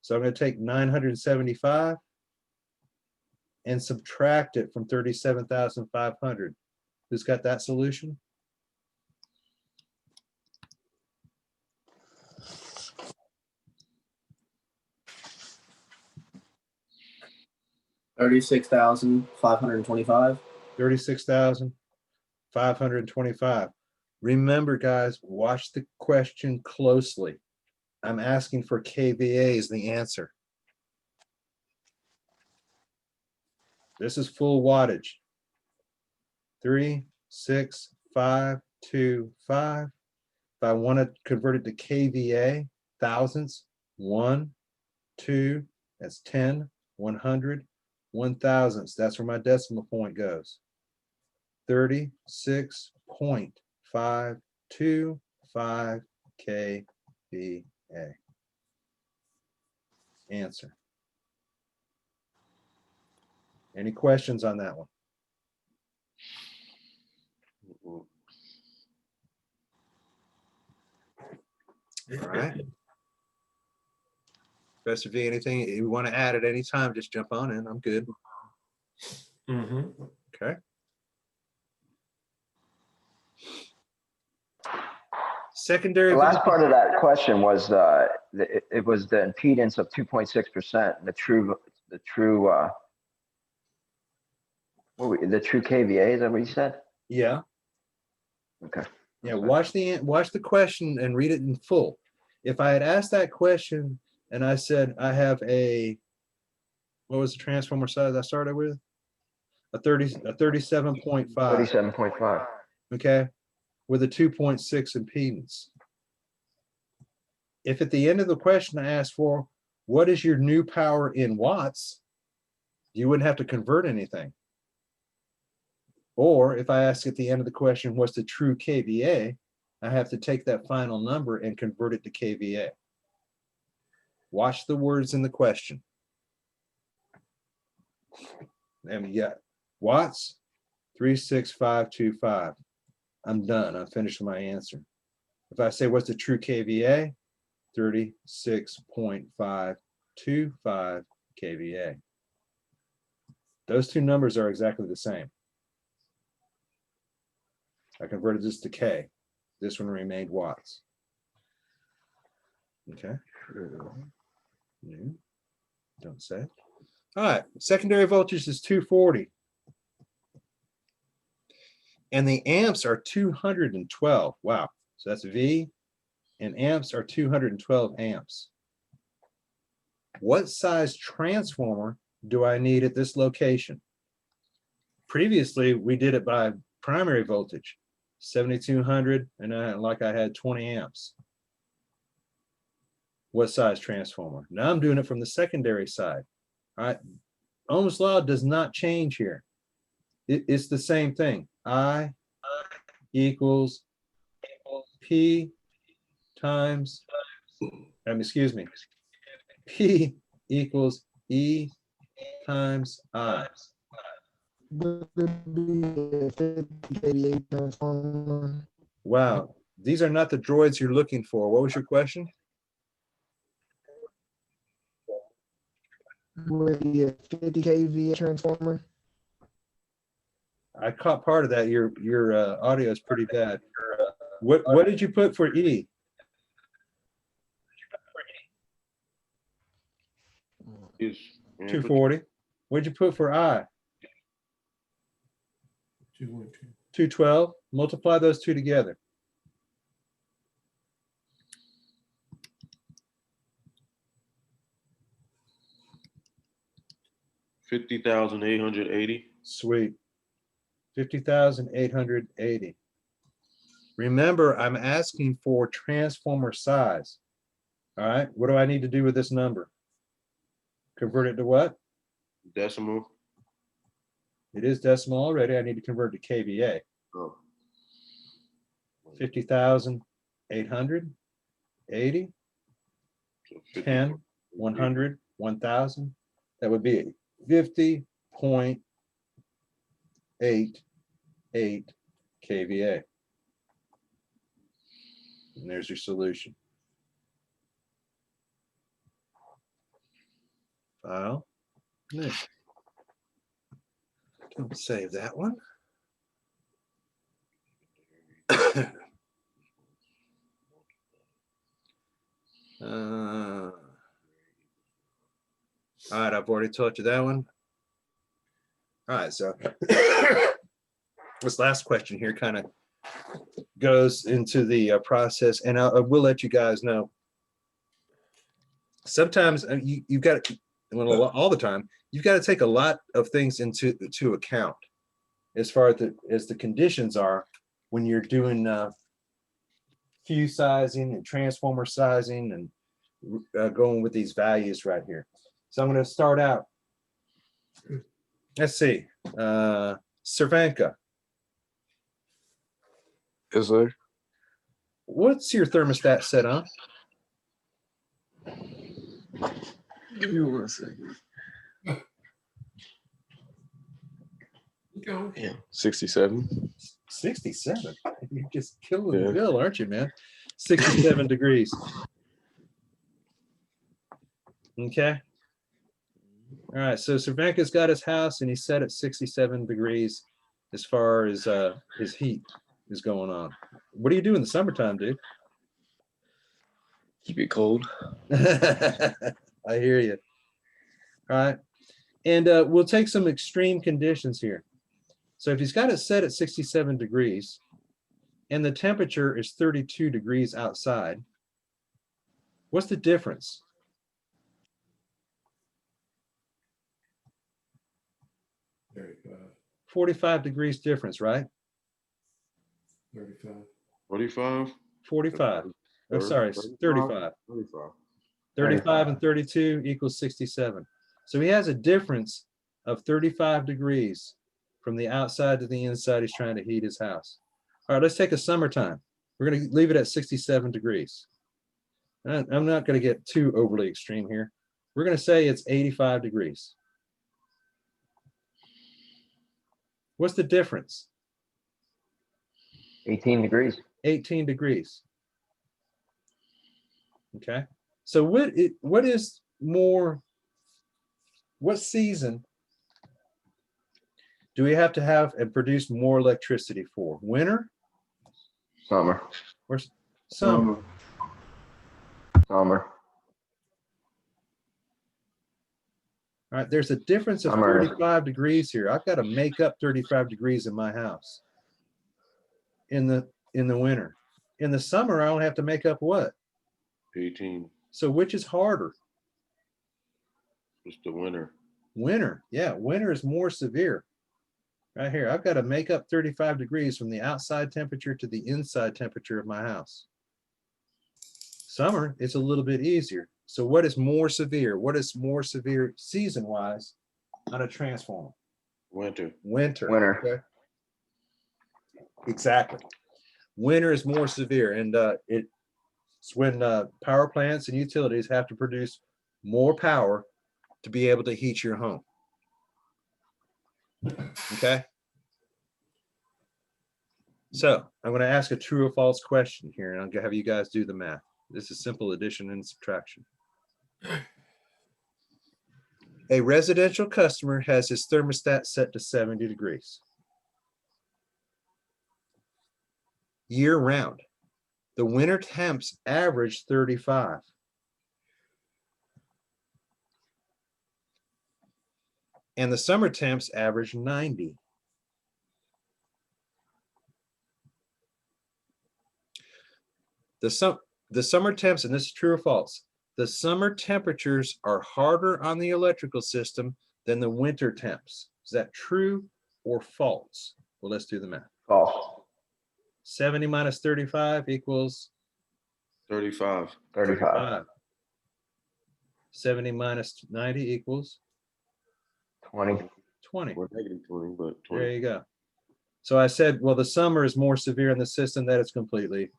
So I'm going to take 975 and subtract it from 37,500. Who's got that solution?
$36,525.
36,525. Remember, guys, watch the question closely. I'm asking for kVA as the answer. This is full wattage. 36525. If I want to convert it to kVA, thousandths, 1, 2, that's 10, 100, 1,000ths. That's where my decimal point goes. 36.525 kVA. Answer. Any questions on that one? All right. Professor V, anything you want to add at any time, just jump on in. I'm good. Okay. Secondary.
The last part of that question was it was the impedance of 2.6%. The true kVA, is that what you said?
Yeah.
Okay.
Yeah. Watch the question and read it in full. If I had asked that question and I said I have what was the transformer size I started with? A 37.5.
37.5.
Okay. With a 2.6 impedance. If at the end of the question I asked for what is your new power in watts, you wouldn't have to convert anything. Or if I ask at the end of the question, what's the true kVA, I have to take that final number and convert it to kVA. Watch the words in the question. And we got watts, 36525. I'm done. I'm finished with my answer. If I say what's the true kVA, 36.525 kVA. Those two numbers are exactly the same. I converted this to K. This one remained watts. Okay. Don't say. All right. Secondary voltage is 240. And the amps are 212. Wow. So that's V. And amps are 212 amps. What size transformer do I need at this location? Previously, we did it by primary voltage, 7,200, and like I had 20 amps. What size transformer? Now I'm doing it from the secondary side. All right. Ohm's law does not change here. It's the same thing. I equals P times, excuse me, P equals E times I.
Would it be a 50 kVA transformer?
Wow, these are not the droids you're looking for. What was your question?
Would it be a 50 kVA transformer?
I caught part of that. Your audio is pretty bad. What did you put for E?
Is
240. What'd you put for I? 212. Multiply those two together.
$50,880.
Sweet. 50,880. Remember, I'm asking for transformer size. All right. What do I need to do with this number? Convert it to what?
Decimal.
It is decimal already. I need to convert it to kVA.
Oh.
50,880. 10, 100, 1,000. That would be 50.88 kVA. And there's your solution. File. New. Don't save that one. All right, I've already taught you that one. All right, so this last question here kind of goes into the process, and I will let you guys know. Sometimes you've got to, well, all the time, you've got to take a lot of things into account as far as the conditions are when you're doing fuse sizing and transformer sizing and going with these values right here. So I'm going to start out. Let's see, Cervanka.
Yes, sir.
What's your thermostat set on?
Give me 1 second.
Go.
Yeah, 67.
67. You're just killing the
Yeah.
bill, aren't you, man? 67 degrees. Okay. All right. So Cervanka's got his house and he's set at 67 degrees as far as his heat is going on. What do you do in the summertime, dude?
Keep it cold.
I hear you. All right. And we'll take some extreme conditions here. So if he's got it set at 67 degrees and the temperature is 32 degrees outside, what's the difference? 45 degrees difference, right?
35.
45?
45. Oh, sorry, 35.
35.
35 and 32 equals 67. So he has a difference of 35 degrees from the outside to the inside. He's trying to heat his house. All right, let's take a summertime. We're going to leave it at 67 degrees. I'm not going to get too overly extreme here. We're going to say it's 85 degrees. What's the difference?
18 degrees.
18 degrees. Okay. So what is more, what season do we have to have and produce more electricity for? Winter?
Summer.
Or summer?
Summer.
All right, there's a difference of
Summer.
35 degrees here. I've got to make up 35 degrees in my house in the winter. In the summer, I only have to make up what?
18.
So which is harder?
It's the winter.
Winter. Yeah, winter is more severe. Right here, I've got to make up 35 degrees from the outside temperature to the inside temperature of my house. Summer, it's a little bit easier. So what is more severe? What is more severe season-wise on a transformer?
Winter.
Winter.
Winter.
Okay. Exactly. Winter is more severe, and it's when power plants and utilities have to produce more power to be able to heat your home. Okay. So I'm going to ask a true or false question here, and I'm going to have you guys do the math. This is simple addition and subtraction. A residential customer has his thermostat set to 70 degrees. Year round. The winter temps average 35. And the summer temps average 90. The summer temps, and this is true or false, the summer temperatures are harder on the electrical system than the winter temps. Is that true or false? Well, let's do the math.
False.
70 minus 35 equals
35.
35.
70 minus 90 equals
20.
20.
Or negative 20, but 20.
There you go. So I said, well, the summer is more severe in the system. That is completely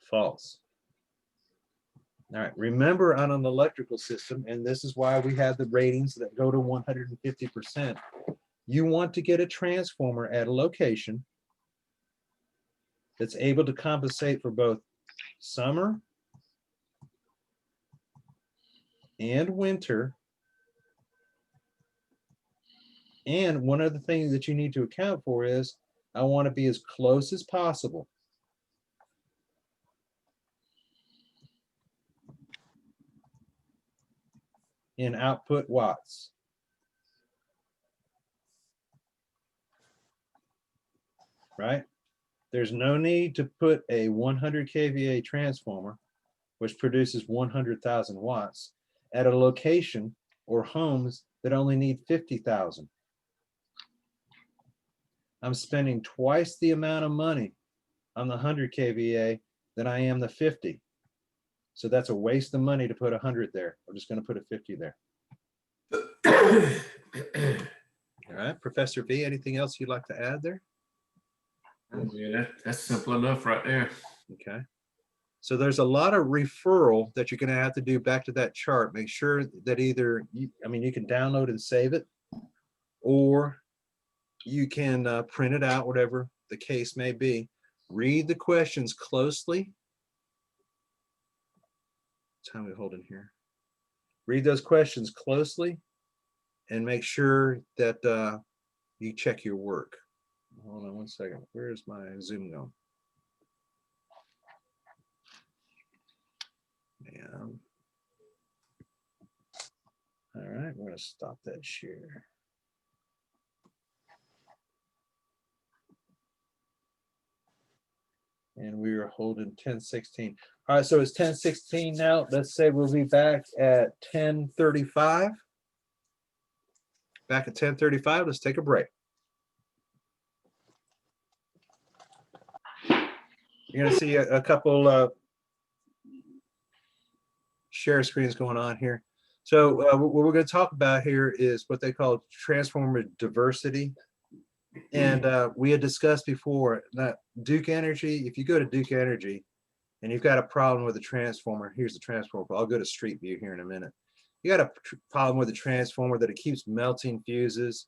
false. All right, remember on an electrical system, and this is why we have the ratings that go to 150%. You want to get a transformer at a location that's able to compensate for both summer and winter And one other thing that you need to account for is I want to be as close as possible. In output watts. Right? There's no need to put a 100 kVA transformer, which produces 100,000 watts, at a location or homes that only need 50,000. I'm spending twice the amount of money on the 100 kVA than I am the 50. So that's a waste of money to put 100 there. I'm just going to put a 50 there. All right, Professor V, anything else you'd like to add there?
Yeah, that's simple enough right there.
Okay. So there's a lot of referral that you're going to have to do back to that chart. Make sure that either, you can download and save it, or you can print it out, whatever the case may be. Read the questions closely. What time are we holding here? Read those questions closely and make sure that you check your work. Hold on one second. Where's my Zoom going? Man. All right, we're going to stop that share. And we are holding 10:16. All right, so it's 10:16 now. Let's say we'll be back at 10:35. Back at 10:35, let's take a break. You're going to see a couple share screens going on here. So what we're going to talk about here is what they call transformer diversity. And we had discussed before that Duke Energy, if you go to Duke Energy and you've got a problem with a transformer, here's the transformer. I'll go to Street View here in a minute. You got a problem with the transformer that it keeps melting fuses,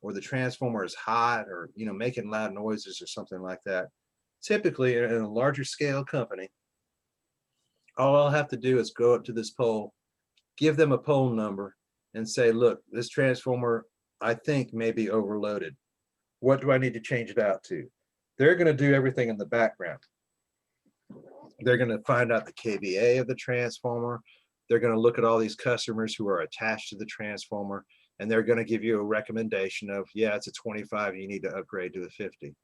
or the transformer is hot, or making loud noises or something like that. Typically in a larger scale company, all I'll have to do is go up to this pole, give them a pole number, and say, look, this transformer I think may be overloaded. What do I need to change it out to? They're going to do everything in the background. They're going to find out the kVA of the transformer. They're going to look at all these customers who are attached to the transformer, and they're going to give you a recommendation of, yeah, it's a 25, you need to upgrade to a 50.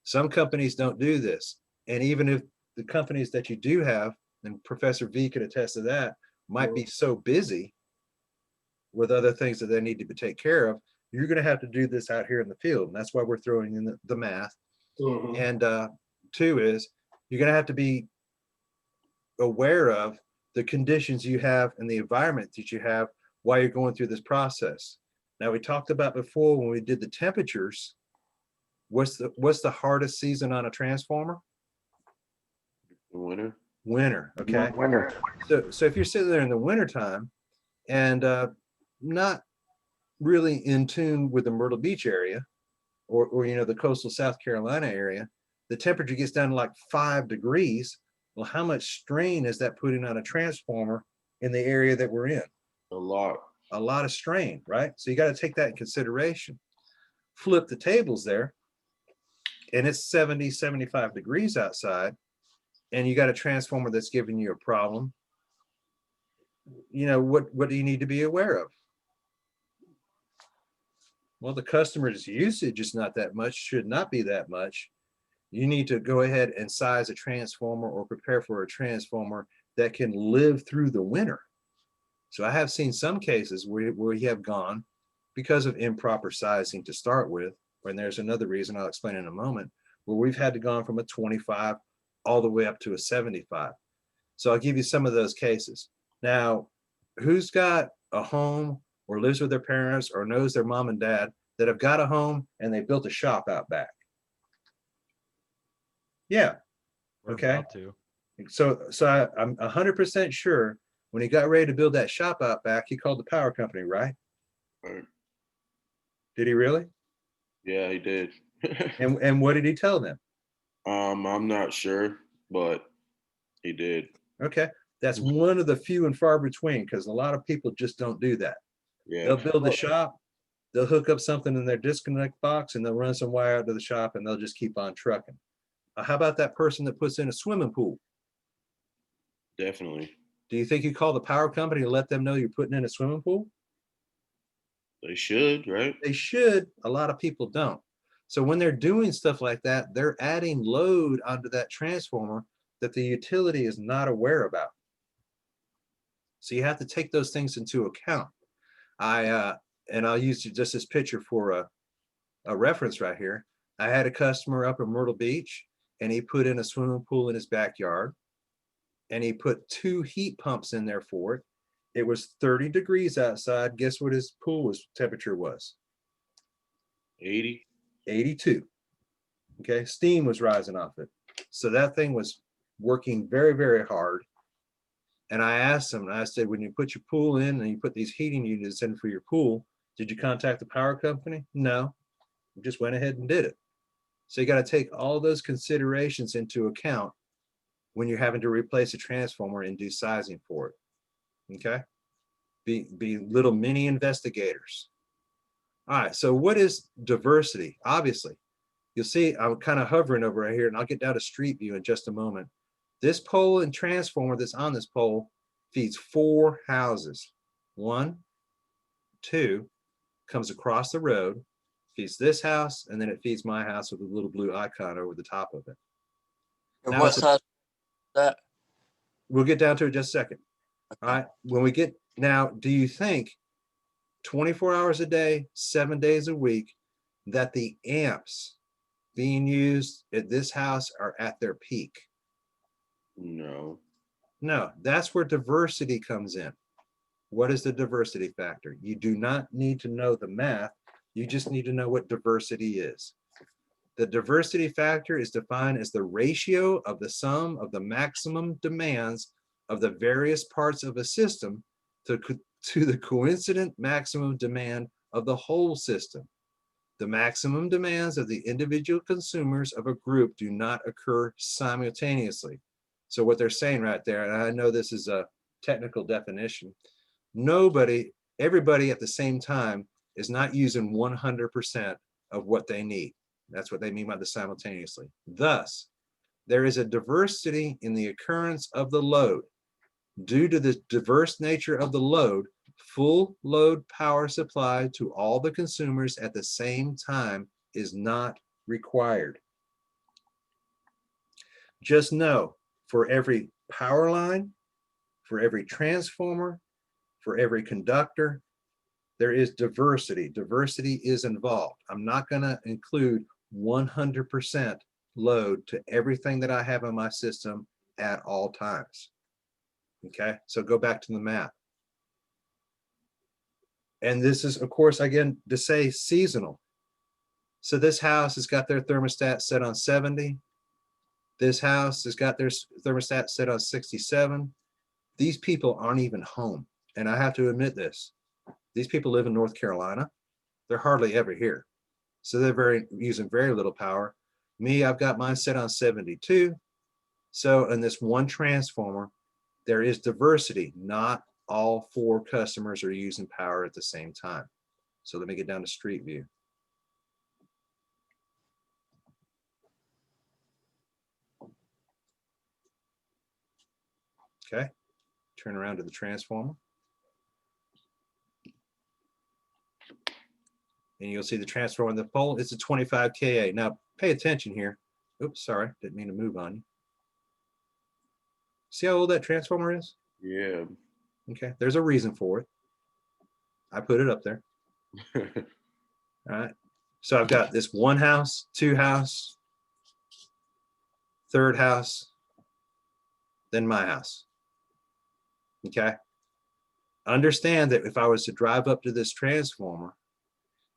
Some companies don't do this. And even if the companies that you do have, and Professor V could attest to that, might be so busy with other things that they need to take care of, you're going to have to do this out here in the field. And that's why we're throwing in the math.
Mm-hmm.
And two is, you're going to have to be aware of the conditions you have and the environment that you have while you're going through this process. Now, we talked about before when we did the temperatures, what's the hardest season on a transformer?
Winter.
Winter. Okay.
Winter.
So if you're sitting there in the wintertime and not really in tune with the Myrtle Beach area or the coastal South Carolina area, the temperature gets down to like 5 degrees. Well, how much strain is that putting on a transformer in the area that we're in?
A lot
of strain, right? So you got to take that in consideration. Flip the tables there, and it's 70, 75 degrees outside, and you got a transformer that's giving you a problem. What do you need to be aware of? Well, the customer's usage is not that much, should not be that much. You need to go ahead and size a transformer or prepare for a transformer that can live through the winter. So I have seen some cases where we have gone, because of improper sizing to start with, and there's another reason I'll explain in a moment, where we've had to go from a 25 all the way up to a 75. So I'll give you some of those cases. Now, who's got a home or lives with their parents or knows their mom and dad that have got a home and they built a shop out back? Yeah. Okay. So I'm 100% sure when he got ready to build that shop out back, he called the power company, right?
Right.
Did he really?
Yeah, he did.
And what did he tell them?
I'm not sure, but he did.
Okay. That's one of the few and far between, because a lot of people just don't do that.
Yeah.
They'll build a shop They'll hook up something in their disconnect box and they'll run some wire out to the shop and they'll just keep on trucking. How about that person that puts in a swimming pool?
Definitely.
Do you think you call the power company to let them know you're putting in a swimming pool?
They should, right?
They should. A lot of people don't. So when they're doing stuff like that, they're adding load onto that transformer that the utility is not aware about. So you have to take those things into account. And I'll use just this picture for a reference right here. I had a customer up in Myrtle Beach, and he put in a swimming pool in his backyard, and he put 2 heat pumps in there for it. It was 30 degrees outside. Guess what his pool temperature was?
80.
82. Okay, steam was rising off it. So that thing was working very, very hard. And I asked him, I said, when you put your pool in and you put these heating units in for your pool, did you contact the power company? No, we just went ahead and did it. So you got to take all those considerations into account when you're having to replace a transformer and do sizing for it. Okay, be little mini investigators. All right, so what is diversity? Obviously, you'll see I'm kind of hovering over right here, and I'll get down to street view in just a moment. This pole and transformer that's on this pole feeds 4 houses. 1, 2, comes across the road, feeds this house, and then it feeds my house with a little blue icon over the top of it.
And what size is that?
We'll get down to it in just a second. All right, when we get, now, do you think 24 hours a day, 7 days a week, that the amps being used at this house are at their peak?
No.
No, that's where diversity comes in. What is the diversity factor? You do not need to know the math. You just need to know what diversity is. The diversity factor is defined as the ratio of the sum of the maximum demands of the various parts of a system to the coincident maximum demand of the whole system. The maximum demands of the individual consumers of a group do not occur simultaneously. So what they're saying right there, and I know this is a technical definition, everybody at the same time is not using 100% of what they need. That's what they mean by the simultaneously. Thus, there is a diversity in the occurrence of the load. Due to the diverse nature of the load, full load power supply to all the consumers at the same time is not required. Just know, for every power line, for every transformer, for every conductor, there is diversity. Diversity is involved. I'm not going to include 100% load to everything that I have in my system at all times. Okay, so go back to the map. And this is, of course, again, to say seasonal. So this house has got their thermostat set on 70. This house has got their thermostat set on 67. These people aren't even home. And I have to admit this. These people live in North Carolina. They're hardly ever here. So they're using very little power. Me, I've got mine set on 72. So in this one transformer, there is diversity. Not all 4 customers are using power at the same time. So let me get down to street view. Okay, turn around to the transformer. And you'll see the transformer on the pole. It's a 25 Ka. Now pay attention here. Oops, sorry, didn't mean to move on you. See how old that transformer is?
Yeah.
Okay, there's a reason for it. I put it up there. All right. So I've got this 1 house, 2 house, 3rd house, then my house. Okay. Understand that if I was to drive up to this transformer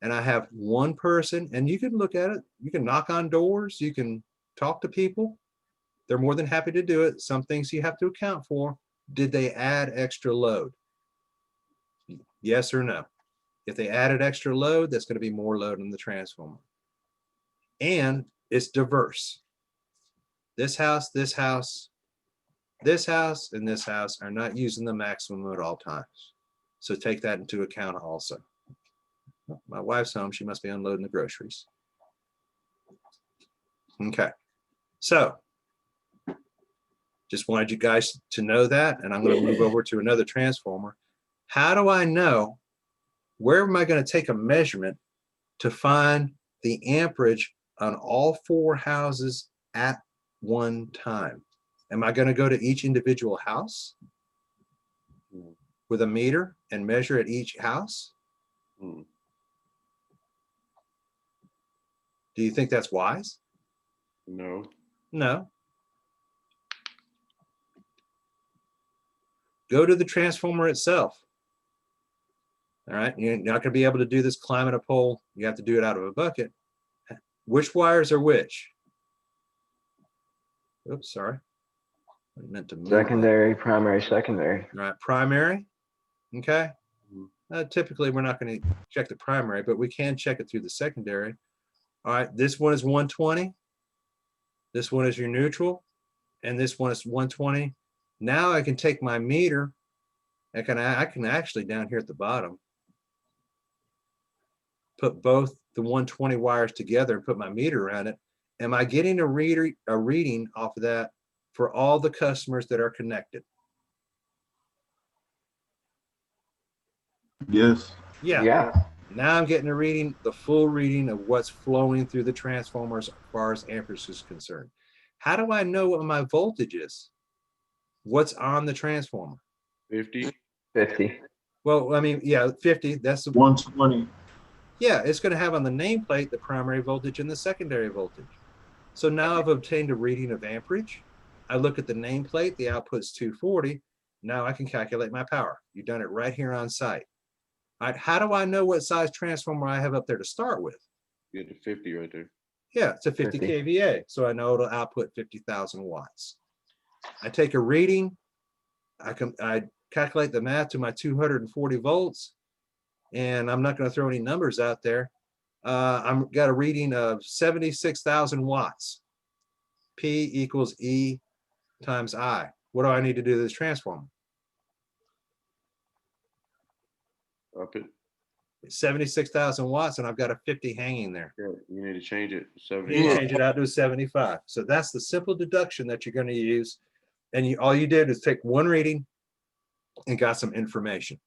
and I have 1 person, and you can look at it, you can knock on doors, you can talk to people. They're more than happy to do it. Some things you have to account for. Did they add extra load? Yes or no? If they added extra load, that's going to be more load in the transformer. And it's diverse. This house, this house, this house, and this house are not using the maximum at all times. So take that into account also. Oh, my wife's home. She must be unloading the groceries. Okay. So just wanted you guys to know that, and I'm going to move over to another transformer. How do I know where am I going to take a measurement to find the amperage on all 4 houses at one time? Am I going to go to each individual house with a meter and measure at each house?
Hmm.
Do you think that's wise?
No.
No. Go to the transformer itself. All right, you're not going to be able to do this climbing a pole. You have to do it out of a bucket. Which wires are which? Oops, sorry. I meant to move that.
Secondary, primary, secondary.
All right, primary. Okay. Typically, we're not going to check the primary, but we can check it through the secondary. All right, this one is 120. This one is your neutral, and this one is 120. Now I can take my meter. I can actually down here at the bottom put both the 120 wires together and put my meter around it. Am I getting a reading off of that for all the customers that are connected?
Yes.
Yeah.
Yeah.
Now I'm getting a reading, the full reading of what's flowing through the transformers as far as amperage is concerned. How do I know what my voltage is? What's on the transformer?
50.
50.
Well, I mean, yeah, 50. That's the
120.
Yeah, it's going to have on the nameplate the primary voltage and the secondary voltage. So now I've obtained a reading of amperage. I look at the nameplate, the output's 240. Now I can calculate my power. You've done it right here on site. All right, how do I know what size transformer I have up there to start with?
You get the 50 right there.
Yeah, it's a 50 kVA. So I know it'll output 50,000 watts. I take a reading. I calculate the math to my 240 volts. And I'm not going to throw any numbers out there. I've got a reading of 76,000 watts. P equals E times I. What do I need to do to this transformer?
Up it.
76,000 watts, and I've got a 50 hanging there.
Yeah, you need to change it.
You need to change it out to a 75. So that's the simple deduction that you're going to use. And all you did is take one reading and got some information.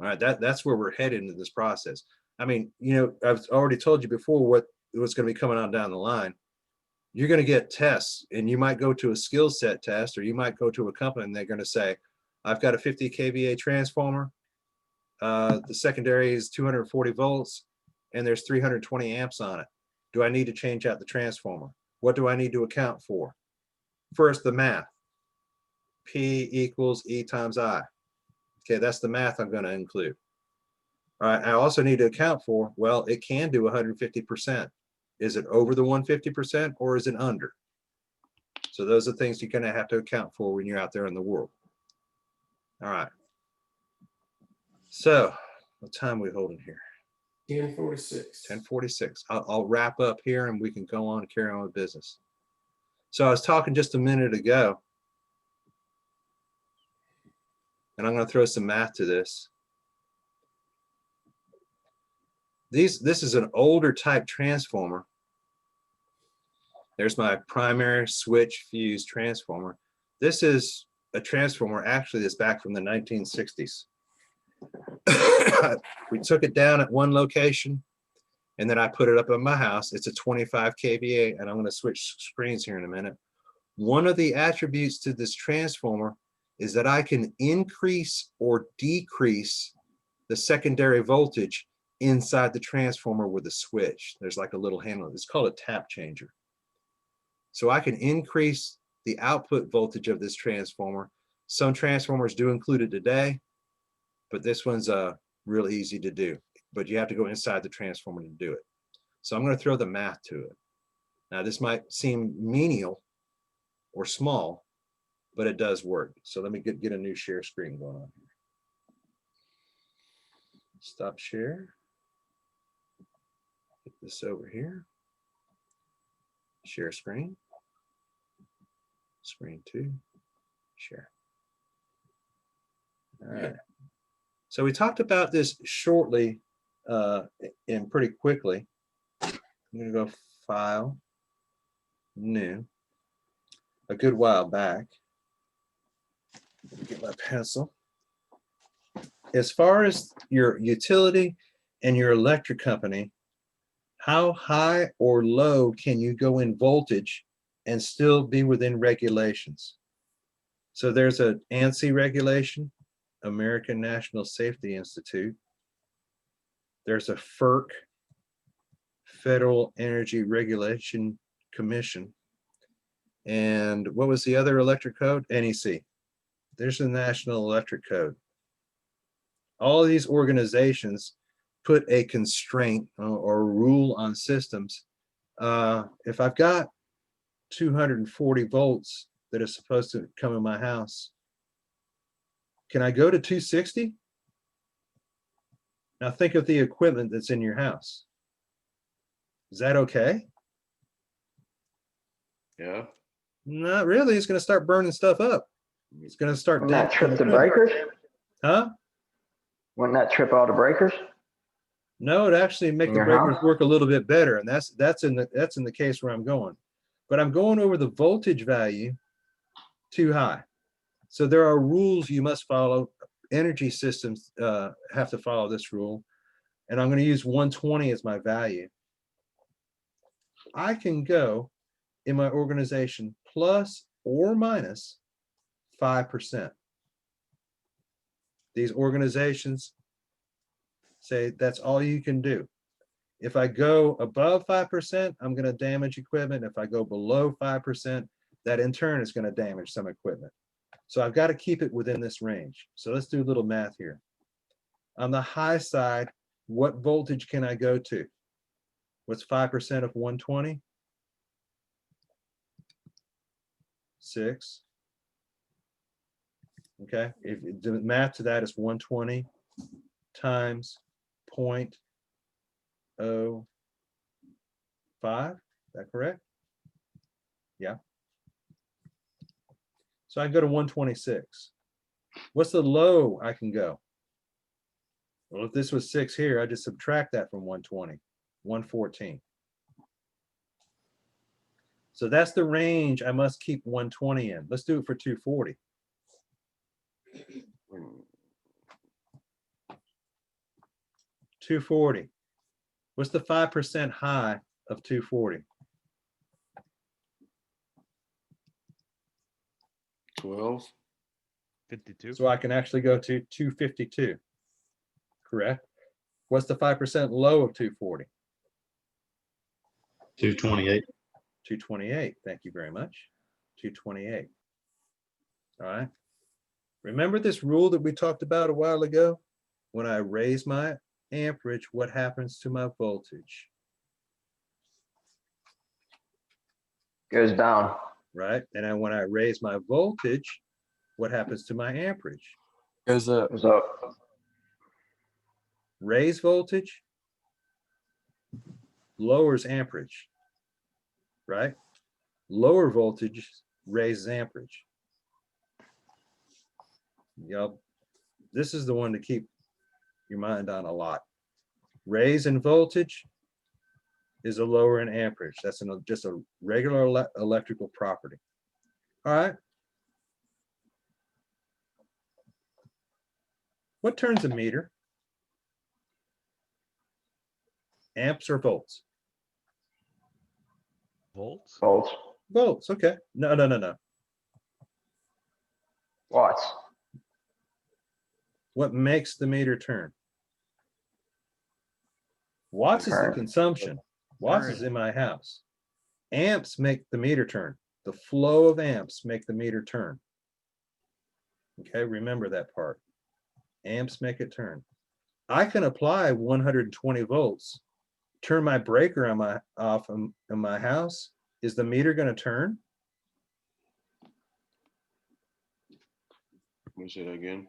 All right, that's where we're headed into this process. I mean, I've already told you before what's going to be coming on down the line. You're going to get tests, and you might go to a skill set test, or you might go to a company and they're going to say, I've got a 50 kVA transformer. The secondary is 240 volts, and there's 320 amps on it. Do I need to change out the transformer? What do I need to account for? First, the math. P equals E times I. Okay, that's the math I'm going to include. All right, I also need to account for, well, it can do 150%. Is it over the 150% or is it under? So those are things you're going to have to account for when you're out there in the world. All right. So what time are we holding here?
10:46.
10:46. I'll wrap up here and we can go on and carry on with business. So I was talking just a minute ago, and I'm going to throw some math to this. This is an older type transformer. There's my primary switch fuse transformer. This is a transformer actually that's back from the 1960s. We took it down at one location, and then I put it up in my house. It's a 25 kVA, and I'm going to switch screens here in a minute. One of the attributes to this transformer is that I can increase or decrease the secondary voltage inside the transformer with a switch. There's like a little handle. It's called a tap changer. So I can increase the output voltage of this transformer. Some transformers do include it today, but this one's real easy to do. But you have to go inside the transformer to do it. So I'm going to throw the math to it. Now this might seem menial or small, but it does work. So let me get a new share screen going on here. Stop share. Get this over here. Share screen. Screen 2. Share. All right. So we talked about this shortly and pretty quickly. I'm gonna go File, New, a good while back. Get my pencil. As far as your utility and your electric company, how high or low can you go in voltage and still be within regulations? So there's an ANSI regulation, American National Safety Institute. There's a FERC, Federal Energy Regulation Commission. And what was the other electric code? NEC. There's the National Electric Code. All of these organizations put a constraint or rule on systems. If I've got 240 volts that is supposed to come in my house, can I go to 260? Now think of the equipment that's in your house. Is that okay?
Yeah.
Not really. It's going to start burning stuff up. It's going to start.
Wouldn't that trip the breakers?
Huh?
Wouldn't that trip all the breakers?
No, it actually make
In
the
your
breakers
house?
work a little bit better, and that's in the case where I'm going. But I'm going over the voltage value too high. So there are rules you must follow. Energy systems have to follow this rule, and I'm going to use 120 as my value. I can go in my organization plus or minus 5%. These organizations say that's all you can do. If I go above 5%, I'm going to damage equipment. If I go below 5%, that in turn is going to damage some equipment. So I've got to keep it within this range. So let's do a little math here. On the high side, what voltage can I go to? What's 5% of 120? 6. Okay, if the math to that is 120 times 0.05. Is that correct? Yeah. So I can go to 126. What's the low I can go? Well, if this was 6 here, I just subtract that from 120, 114. So that's the range I must keep 120 in. Let's do it for 240. 240. What's the 5% high of 240?
12.
52.
So I can actually go to 252. Correct. What's the 5% low of 240?
228.
228. Thank you very much. 228. All right. Remember this rule that we talked about a while ago? When I raise my amperage, what happens to my voltage?
Goes down.
Right. And then when I raise my voltage, what happens to my amperage?
Goes up.
Goes up.
Raise voltage, lowers amperage, right? Lower voltage raises amperage. This is the one to keep your mind on a lot. Raise in voltage is a lower in amperage. That's just a regular electrical property. All right. What turns a meter? Amps or volts?
Volts.
Volts.
Volts. Okay. No.
Watts.
What makes the meter turn? Watts is the
Current.
consumption. Watts is in my house. Amps make the meter turn. The flow of amps make the meter turn. Okay, remember that part. Amps make it turn. I can apply 120 volts, turn my breaker on my off in my house. Is the meter going to turn?
Let me say that again.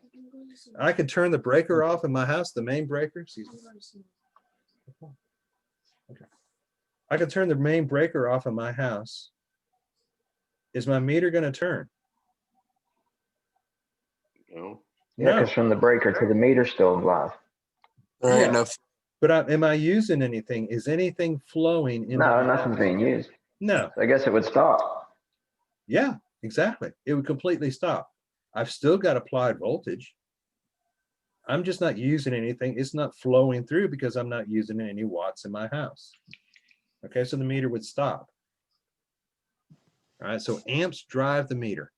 I could turn the breaker off in my house, the main breaker. Excuse me. Okay. I could turn the main breaker off in my house. Is my meter going to turn?
No.
Yeah, because from the breaker to the meter still alive.
There ain't no.
But am I using anything? Is anything flowing into
No,
my
nothing's
house?
being used.
No.
So I guess it would stop.
Yeah, exactly. It would completely stop. I've still got applied voltage. I'm just not using anything. It's not flowing through because I'm not using any watts in my house. Okay, so the meter would stop. All right, so amps drive the meter.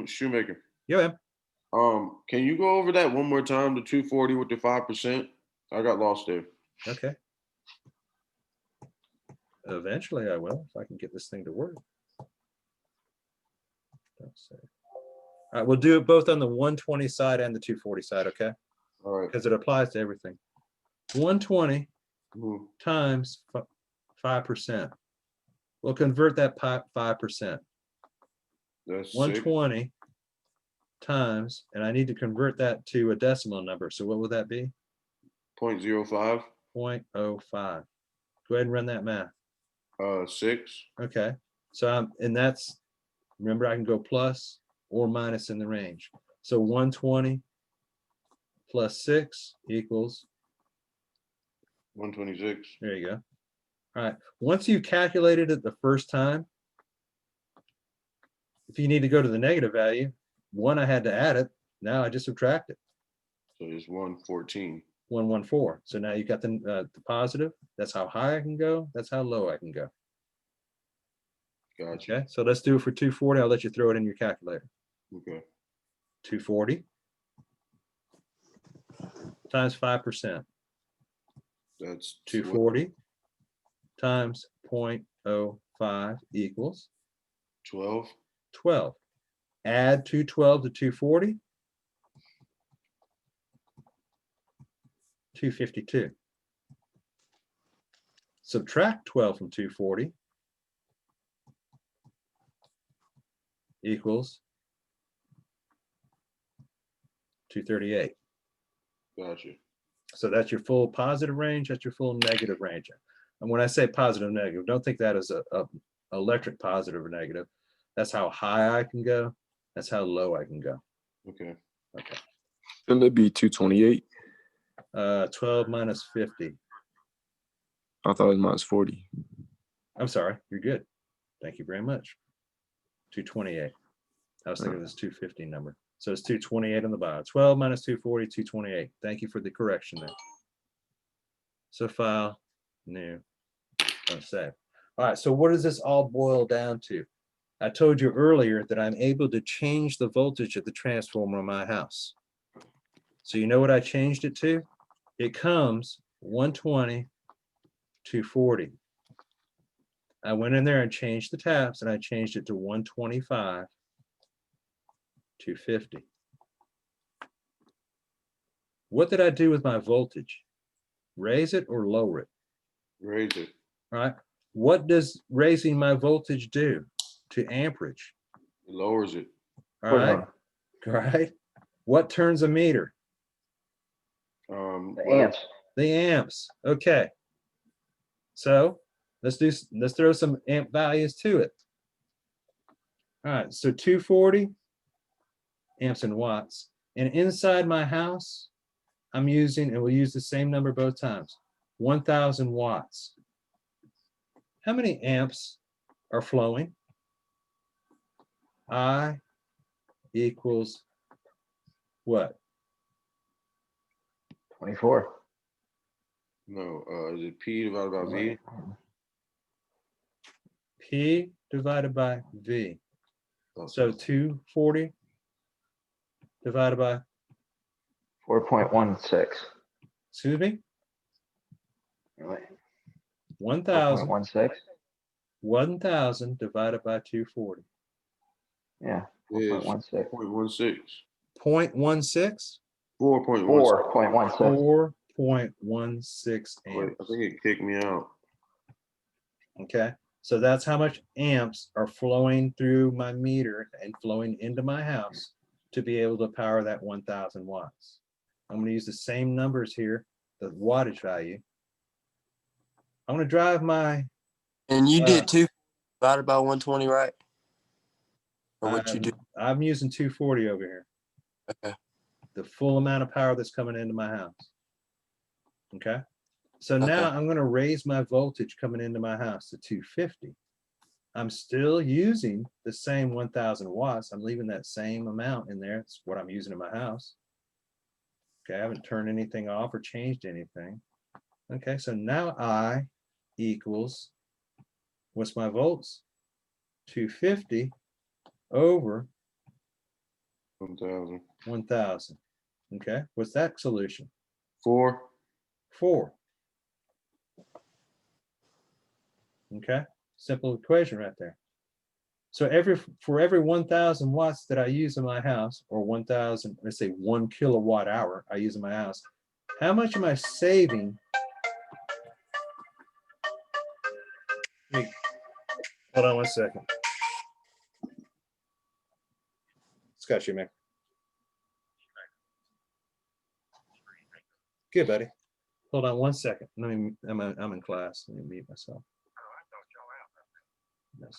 Shoemaker.
Yeah.
Can you go over that one more time? The 240 with the 5%. I got lost there.
Okay. Eventually I will, if I can get this thing to work. Let's see. All right, we'll do it both on the 120 side and the 240 side, okay?
All right.
Because it applies to everything. 120 times 5%. We'll convert that 5%.
That's
120 times, and I need to convert that to a decimal number. So what will that be?
0.05.
0.05. Go ahead and run that math.
6.
Okay. So and that's, remember, I can go plus or minus in the range. So 120 plus 6 equals
126.
There you go. All right. Once you calculated it the first time, if you need to go to the negative value, I had to add it. Now I just subtract it.
So it's 114.
114. So now you got the positive. That's how high I can go. That's how low I can go.
Gotcha.
Okay. So let's do it for 240. I'll let you throw it in your calculator.
Okay.
240 times 5%.
That's
240 times 0.05 equals
12.
12. Add 212 to 240. 252. Subtract 12 from 240 equals 238.
Gotcha.
So that's your full positive range, that's your full negative range. And when I say positive negative, don't think that as a electric positive or negative. That's how high I can go. That's how low I can go.
Okay.
Okay.
Shouldn't it be 228?
12 minus 50.
I thought it was minus 40.
I'm sorry, you're good. Thank you very much. 228. I was thinking of this 250 number. So it's 228 on the bottom. 12 minus 240, 228. Thank you for the correction there. So file, new, save. All right, so what does this all boil down to? I told you earlier that I'm able to change the voltage of the transformer in my house. So you know what I changed it to? It comes 120, 240. I went in there and changed the taps and I changed it to 125, 250. What did I do with my voltage? Raise it or lower it?
Raise it.
All right. What does raising my voltage do to amperage?
It lowers it.
All right. All right. What turns a meter?
The amps.
The amps. Okay. So let's throw some amp values to it. All right. So 240 amps and watts. And inside my house, I'm using, and we'll use the same number both times, 1,000 watts. How many amps are flowing? I equals what?
24.
No, is it P divided by V?
P divided by V. So 240 divided by
4.16.
Excuse me?
Really?
1,000.
4.16?
1,000 divided by 240.
Yeah.
4.16.
0.16?
4.16.
4.16 amps.
I think it kicked me out.
Okay. So that's how much amps are flowing through my meter and flowing into my house to be able to power that 1,000 watts. I'm going to use the same numbers here, the wattage value. I'm going to drive my...
And you did 2 divided by 120, right? Or what you do?
I'm using 240 over here.
Okay.
The full amount of power that's coming into my house. Okay. So now
Okay.
I'm gonna raise my voltage coming into my house to 250. I'm still using the same 1000 watts. I'm leaving that same amount in there. It's what I'm using in my house. Okay, I haven't turned anything off or changed anything. Okay, so now I equals, what's my volts? 250 over
1,000.
1000. Okay, what's that solution?
4.
4. Okay, simple equation right there. So for every 1000 watts that I use in my house, or 1000, let's say 1 kilowatt hour I use in my house, how much am I saving? Hold on one second. Scott, you man. Good, buddy. Hold on one second. I'm in class. Let me mute myself. Yes.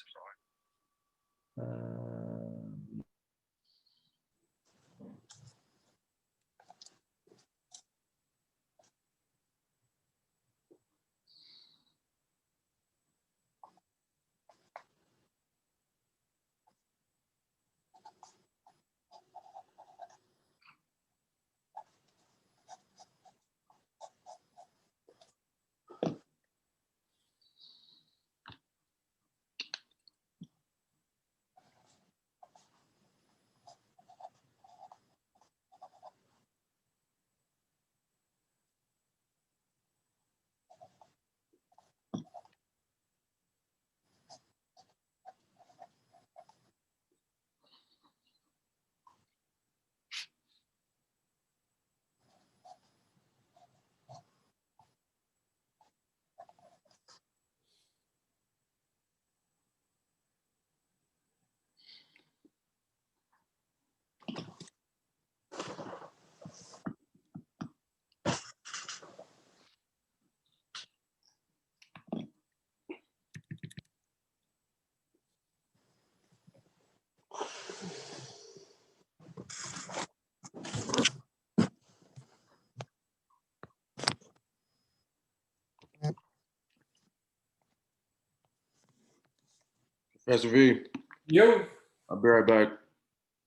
Professor V,
Yo,
I'll be right back.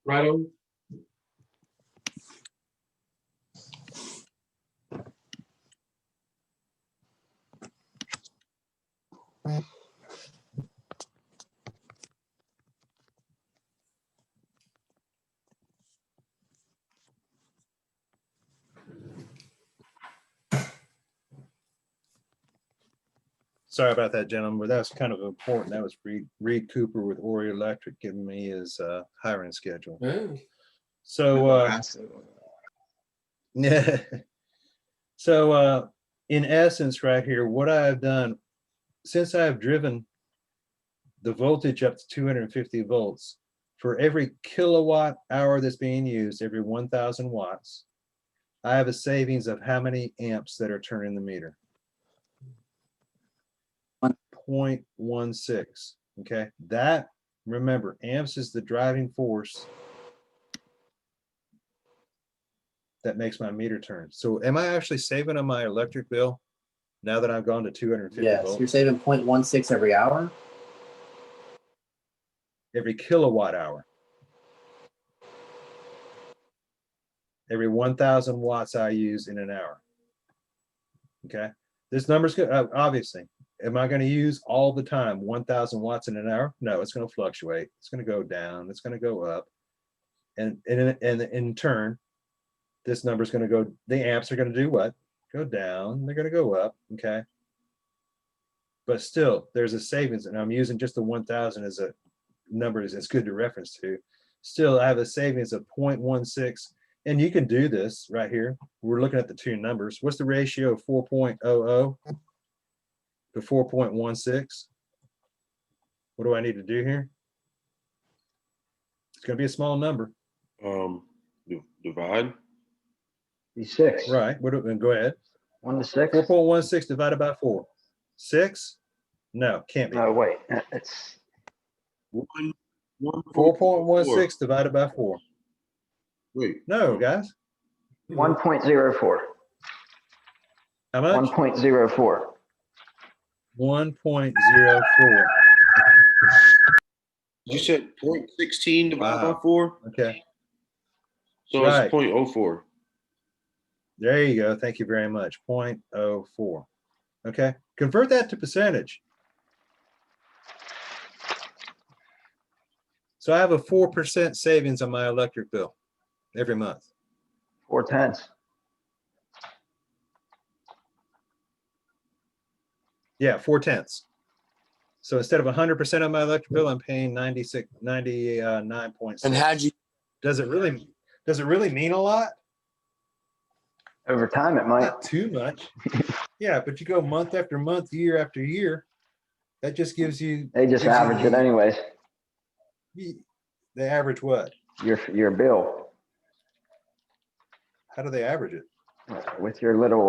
right on.
Sorry about that, gentlemen, but that's kind of important. That was Reed Cooper with Ori Electric giving me his hiring schedule.
Yeah.
So yeah. So in essence, right here, what I've done, since I've driven the voltage up to 250 volts, for every kilowatt hour that's being used, every 1000 watts, I have a savings of how many amps that are turning the meter? 0.16. Okay, that, remember, amps is the driving force that makes my meter turn. So am I actually saving on my electric bill now that I've gone to 250
Yes,
volts?
you're saving 0.16 every hour.
Every kilowatt hour. Every 1000 watts I use in an hour. Okay, this number's good. Obviously, am I going to use all the time 1000 watts in an hour? No, it's going to fluctuate. It's going to go down. It's going to go up. And in turn, this number is going to go, the amps are going to do what? Go down. They're going to go up. Okay. But still, there's a savings, and I'm using just the 1000 as a number it's good to reference to. Still, I have a savings of 0.16. And you can do this right here. We're looking at the two numbers. What's the ratio of 4.00 to 4.16? What do I need to do here? It's going to be a small number.
Divide.
Be 6.
Right. Go ahead.
1 to 6.
4.16 divided by 4. 6? No, can't be.
No, wait. It's
4.16 divided by 4.
Wait.
No, guys.
1.04.
How much?
1.04.
1.04.
You said 0.16 divided by
Wow.
4?
Okay.
So
Right.
it's 0.04.
There you go. Thank you very much. 0.04. Okay. Convert that to percentage. So I have a 4% savings on my electric bill every month.
4/10.
Yeah, 4/10. So instead of 100% of my electric bill, I'm paying 99.6.
And how'd you?
Does it really mean a lot?
Over time, it might.
Not too much. Yeah, but you go month after month, year after year. That just gives you.
They just average it anyways.
They average what?
Your bill.
How do they average it?
With your little,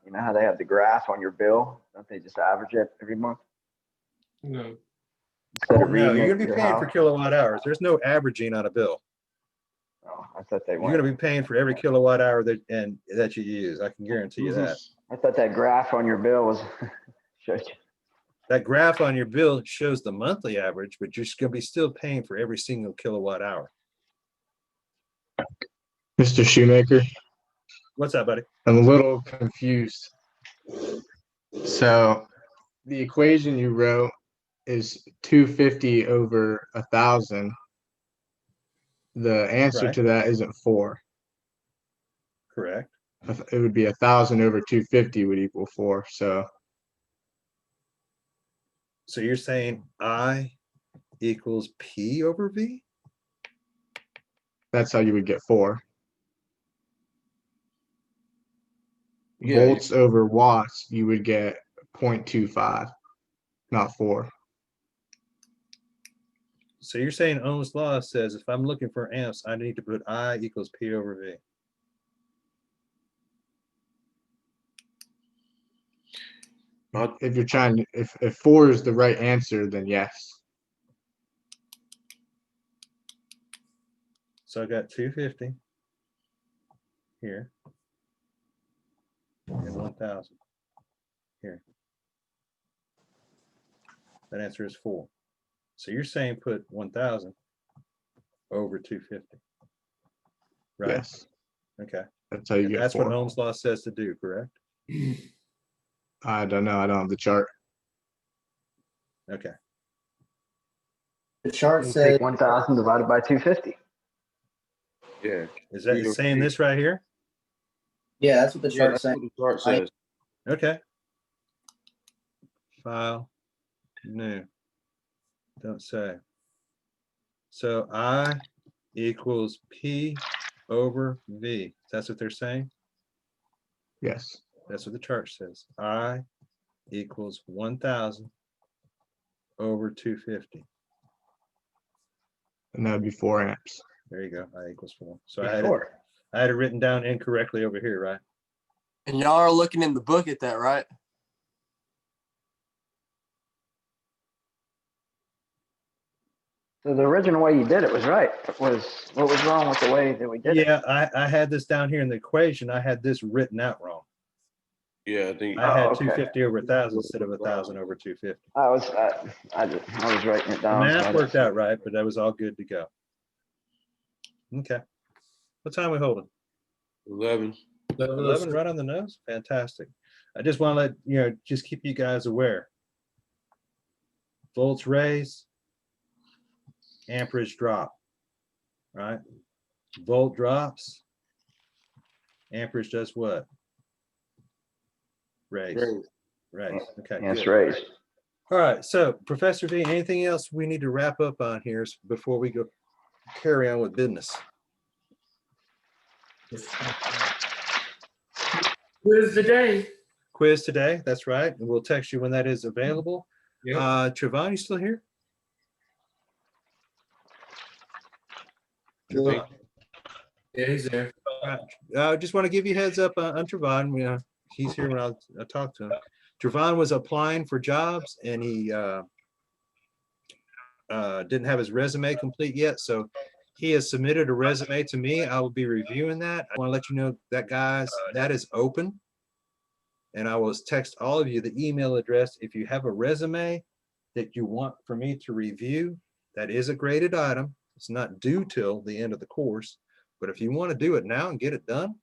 you know how they have the graph on your bill? Don't they just average it every month?
No.
Instead of
No,
reading
you're
it
gonna be
your
paying for
house?
kilowatt hours. There's no averaging on a bill.
Oh, I thought they
You're
went.
gonna be paying for every kilowatt hour that you use. I can guarantee you that.
I thought that graph on your bill was showed you.
That graph on your bill shows the monthly average, but you're gonna be still paying for every single kilowatt hour.
Mr. Shoemaker,
What's up, buddy?
I'm a little confused. So the equation you wrote is 250 over 1,000. The answer
Right.
to that isn't 4.
Correct.
It would be 1,000 over 250 would equal 4. So
you're saying I equals P over V?
that's how you would get 4.
Yeah.
Volts over watts, you would get 0.25, not 4.
So you're saying Ohm's law says if I'm looking for amps, I need to put I equals P over V.
If you're trying to, if 4 is the right answer, then yes.
So I got 250 here and 1,000 here. That answer is 4. So you're saying put 1,000 over 250, right?
Yes.
Okay.
That's how you
And
get
that's
4.
what Ohm's law says to do, correct?
I don't know. I don't have the chart.
Okay.
The chart
You
says
take 1,000 divided by 250.
Yeah.
Is that saying this right here?
yeah, that's what the
Yeah,
chart
that's
says.
what the chart
Right.
says.
Okay. File, new. Don't say. So I equals P over V. That's what they're saying?
Yes.
That's what the chart says. I equals 1,000 over 250.
And that would be 4 amps.
There you go. I equals 4. So
Be
I had it written down incorrectly over here, right?
And y'all are looking in the book at that, right?
So the original way you did it was right. What was wrong with the way that we did it?
Yeah, I had this down here in the equation. I had this written out wrong.
Yeah, I think.
I had
okay.
250 over 1,000 instead of 1,000 over 250.
I was writing it
The
down.
math worked out right, but that was all good to go. Okay. What time are we holding?
11.
11, right on the nose. Fantastic. I just want to let just keep you guys aware. Volts raise, amperage drop. Right? Volt drops, amperage does what? Raise. Raise. Okay.
Yes,
good.
raised.
All right. So, Professor V, anything else we need to wrap up on here before we go carry on with business?
Quiz today.
Quiz today. That's right. And we'll text you when that is available.
Yep.
Trevon, you still here?
Yeah, he's there.
I just want to give you a heads up on Trevon. He's here when I talk to him. Trevon was applying for jobs and he didn't have his resume complete yet. So he has submitted a resume to me. I will be reviewing that. I want to let you know that, guys, that is open. and I will text all of you the email address. If you have a resume that you want for me to review, that is a graded item. It's not due till the end of the course, but if you want to do it now and get it done,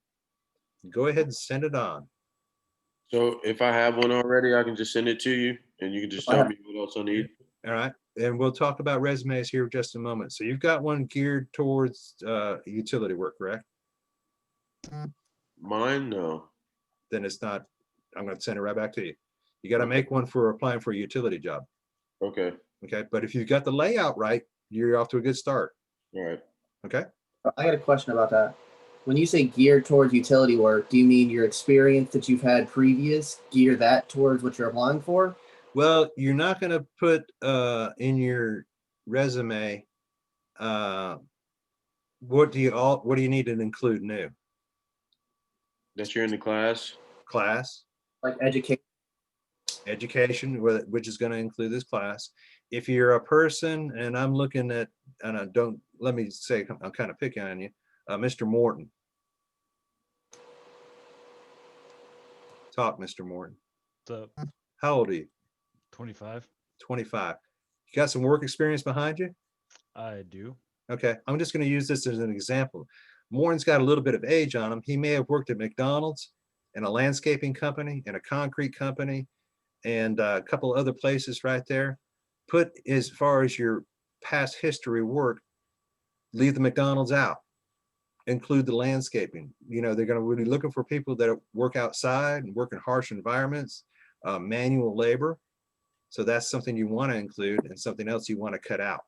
go ahead and send it on.
So if I have one already, I can just send it to you and you can just tell me what else I need.
All right. And we'll talk about resumes here in just a moment. So you've got one geared towards utility work, correct?
Mine, no.
Then it's not, I'm going to send it right back to you. You got to make one for applying for a utility job.
Okay.
Okay. But if you've got the layout right, you're off to a good start.
All right.
Okay.
I got a question about that. When you say geared towards utility work, do you mean your experience that you've had previous, gear that towards what you're applying for?
Well, you're not going to put in your resume, what do you need to include new?
That you're in the class?
Class.
Like education.
Education, which is going to include this class. If you're a person, and I'm looking at, and I don't, let me say, I'm kind of picking on you, Mr. Morton. Talk, Mr. Morton.
What's up?
How old are you?
25.
25. You got some work experience behind you?
I do.
Okay, I'm just going to use this as an example. Morton's got a little bit of age on him. He may have worked at McDonald's, in a landscaping company, in a concrete company, and a couple of other places right there. Put, as far as your past history work, leave the McDonald's out. Include the landscaping. You know, they're going to be looking for people that work outside and work in harsh environments, manual labor. So that's something you want to include, and something else you want to cut out.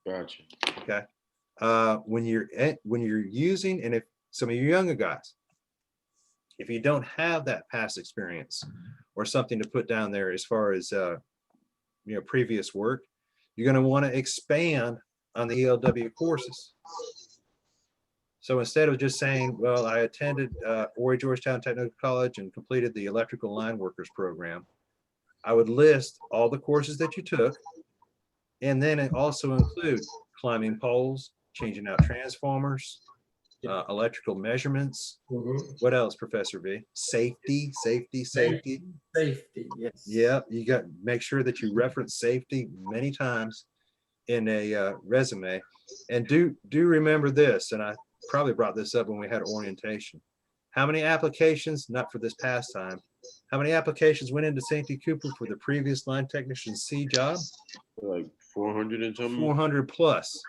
Gotcha.
Okay. When you're using, and if some of you younger guys, if you don't have that past experience or something to put down there as far as previous work, you're going to want to expand on the ELW courses. So instead of just saying, well, I attended Horry Georgetown Technical College and completed the electrical line workers program, I would list all the courses that you took, and then it also include climbing poles, changing out transformers, electrical measurements. What else, Professor V? Safety.
Safety, yes.
Yeah, you got to make sure that you reference safety many times in a resume. And do remember this, and I probably brought this up when we had orientation. How many applications, not for this past time, how many applications went into Santee Cooper for the previous line technician C job?
Like 400 and something?
400 plus.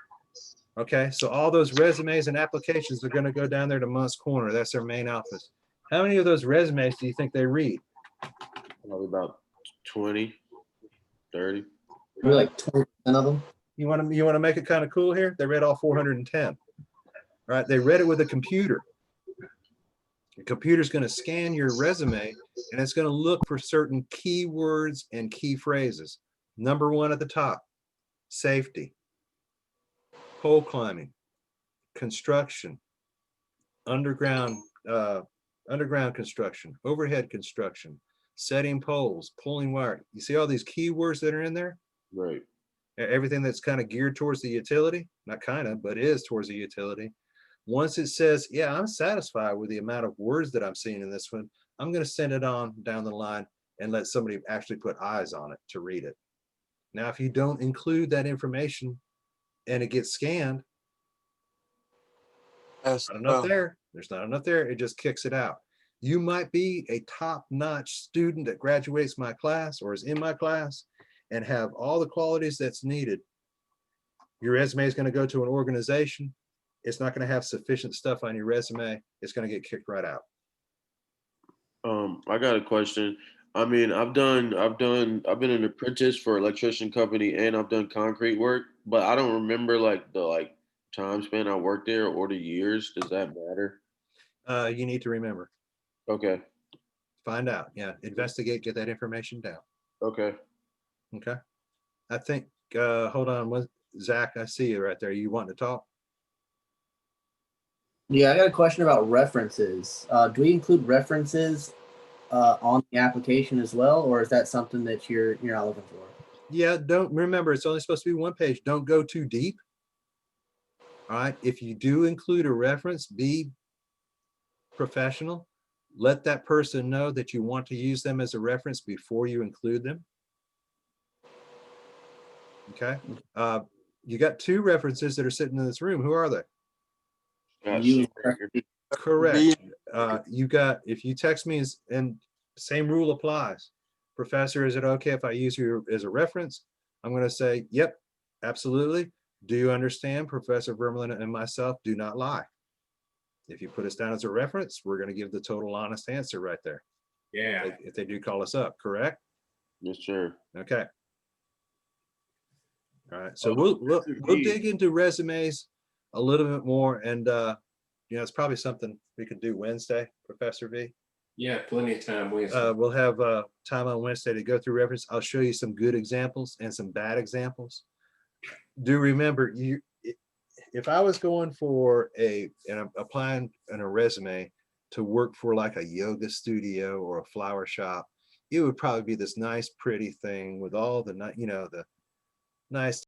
Okay, so all those resumes and applications are going to go down there to Muntz Corner. That's their main office. How many of those resumes do you think they read?
Probably about 20, 30.
Maybe like 20% of them.
You want to make it kind of cool here? They read all 410. Right? They read it with a computer. The computer's going to scan your resume, and it's going to look for certain keywords and key phrases. Number one at the top, safety, pole climbing, construction, underground construction, overhead construction, setting poles, pulling wire. You see all these keywords that are in there?
Right.
Everything that's kind of geared towards the utility, not kind of, but is towards the utility. Once it says, yeah, I'm satisfied with the amount of words that I'm seeing in this one, I'm going to send it on down the line and let somebody actually put eyes on it to read it. Now, if you don't include that information and it gets scanned, there's not enough there. There's not enough there. It just kicks it out. You might be a top-notch student that graduates my class or is in my class and have all the qualities that's needed. Your resume is going to go to an organization. It's not going to have sufficient stuff on your resume. It's going to get kicked right out.
I got a question. I mean, I've been an apprentice for an electrician company and I've done concrete work, but I don't remember the time span I worked there or the years. Does that matter?
You need to remember.
Okay.
Find out. Yeah. Investigate, get that information down.
Okay.
Okay. I think, hold on. Zach, I see you right there. You wanting to talk?
Yeah, I got a question about references. Do we include references on the application as well, or is that something that you're not looking for?
Yeah, don't remember, it's only supposed to be one page. Don't go too deep. All right. If you do include a reference, be professional. let that person know that you want to use them as a reference before you include them. Okay. You got 2 references that are sitting in this room. Who are they?
You
Correct. You got, if you text me and same rule applies. Professor, is it okay if I use you as a reference? I'm going to say, yep, absolutely. Do you understand? Professor Vermelin and myself do not lie. If you put us down as a reference, we're going to give the total honest answer right there.
Yeah.
If they do call us up, correct?
Yes, sir.
Okay. All right. So we'll dig into resumes a little bit more, and you know, it's probably something we could do Wednesday, Professor V.
Yeah, plenty of time Wednesday.
We'll have time on Wednesday to go through reference. I'll show you some good examples and some bad examples. Do remember, if I was going for and I'm applying in a resume to work for like a yoga studio or a flower shop, it would probably be this nice, pretty thing with all the, you know, the nice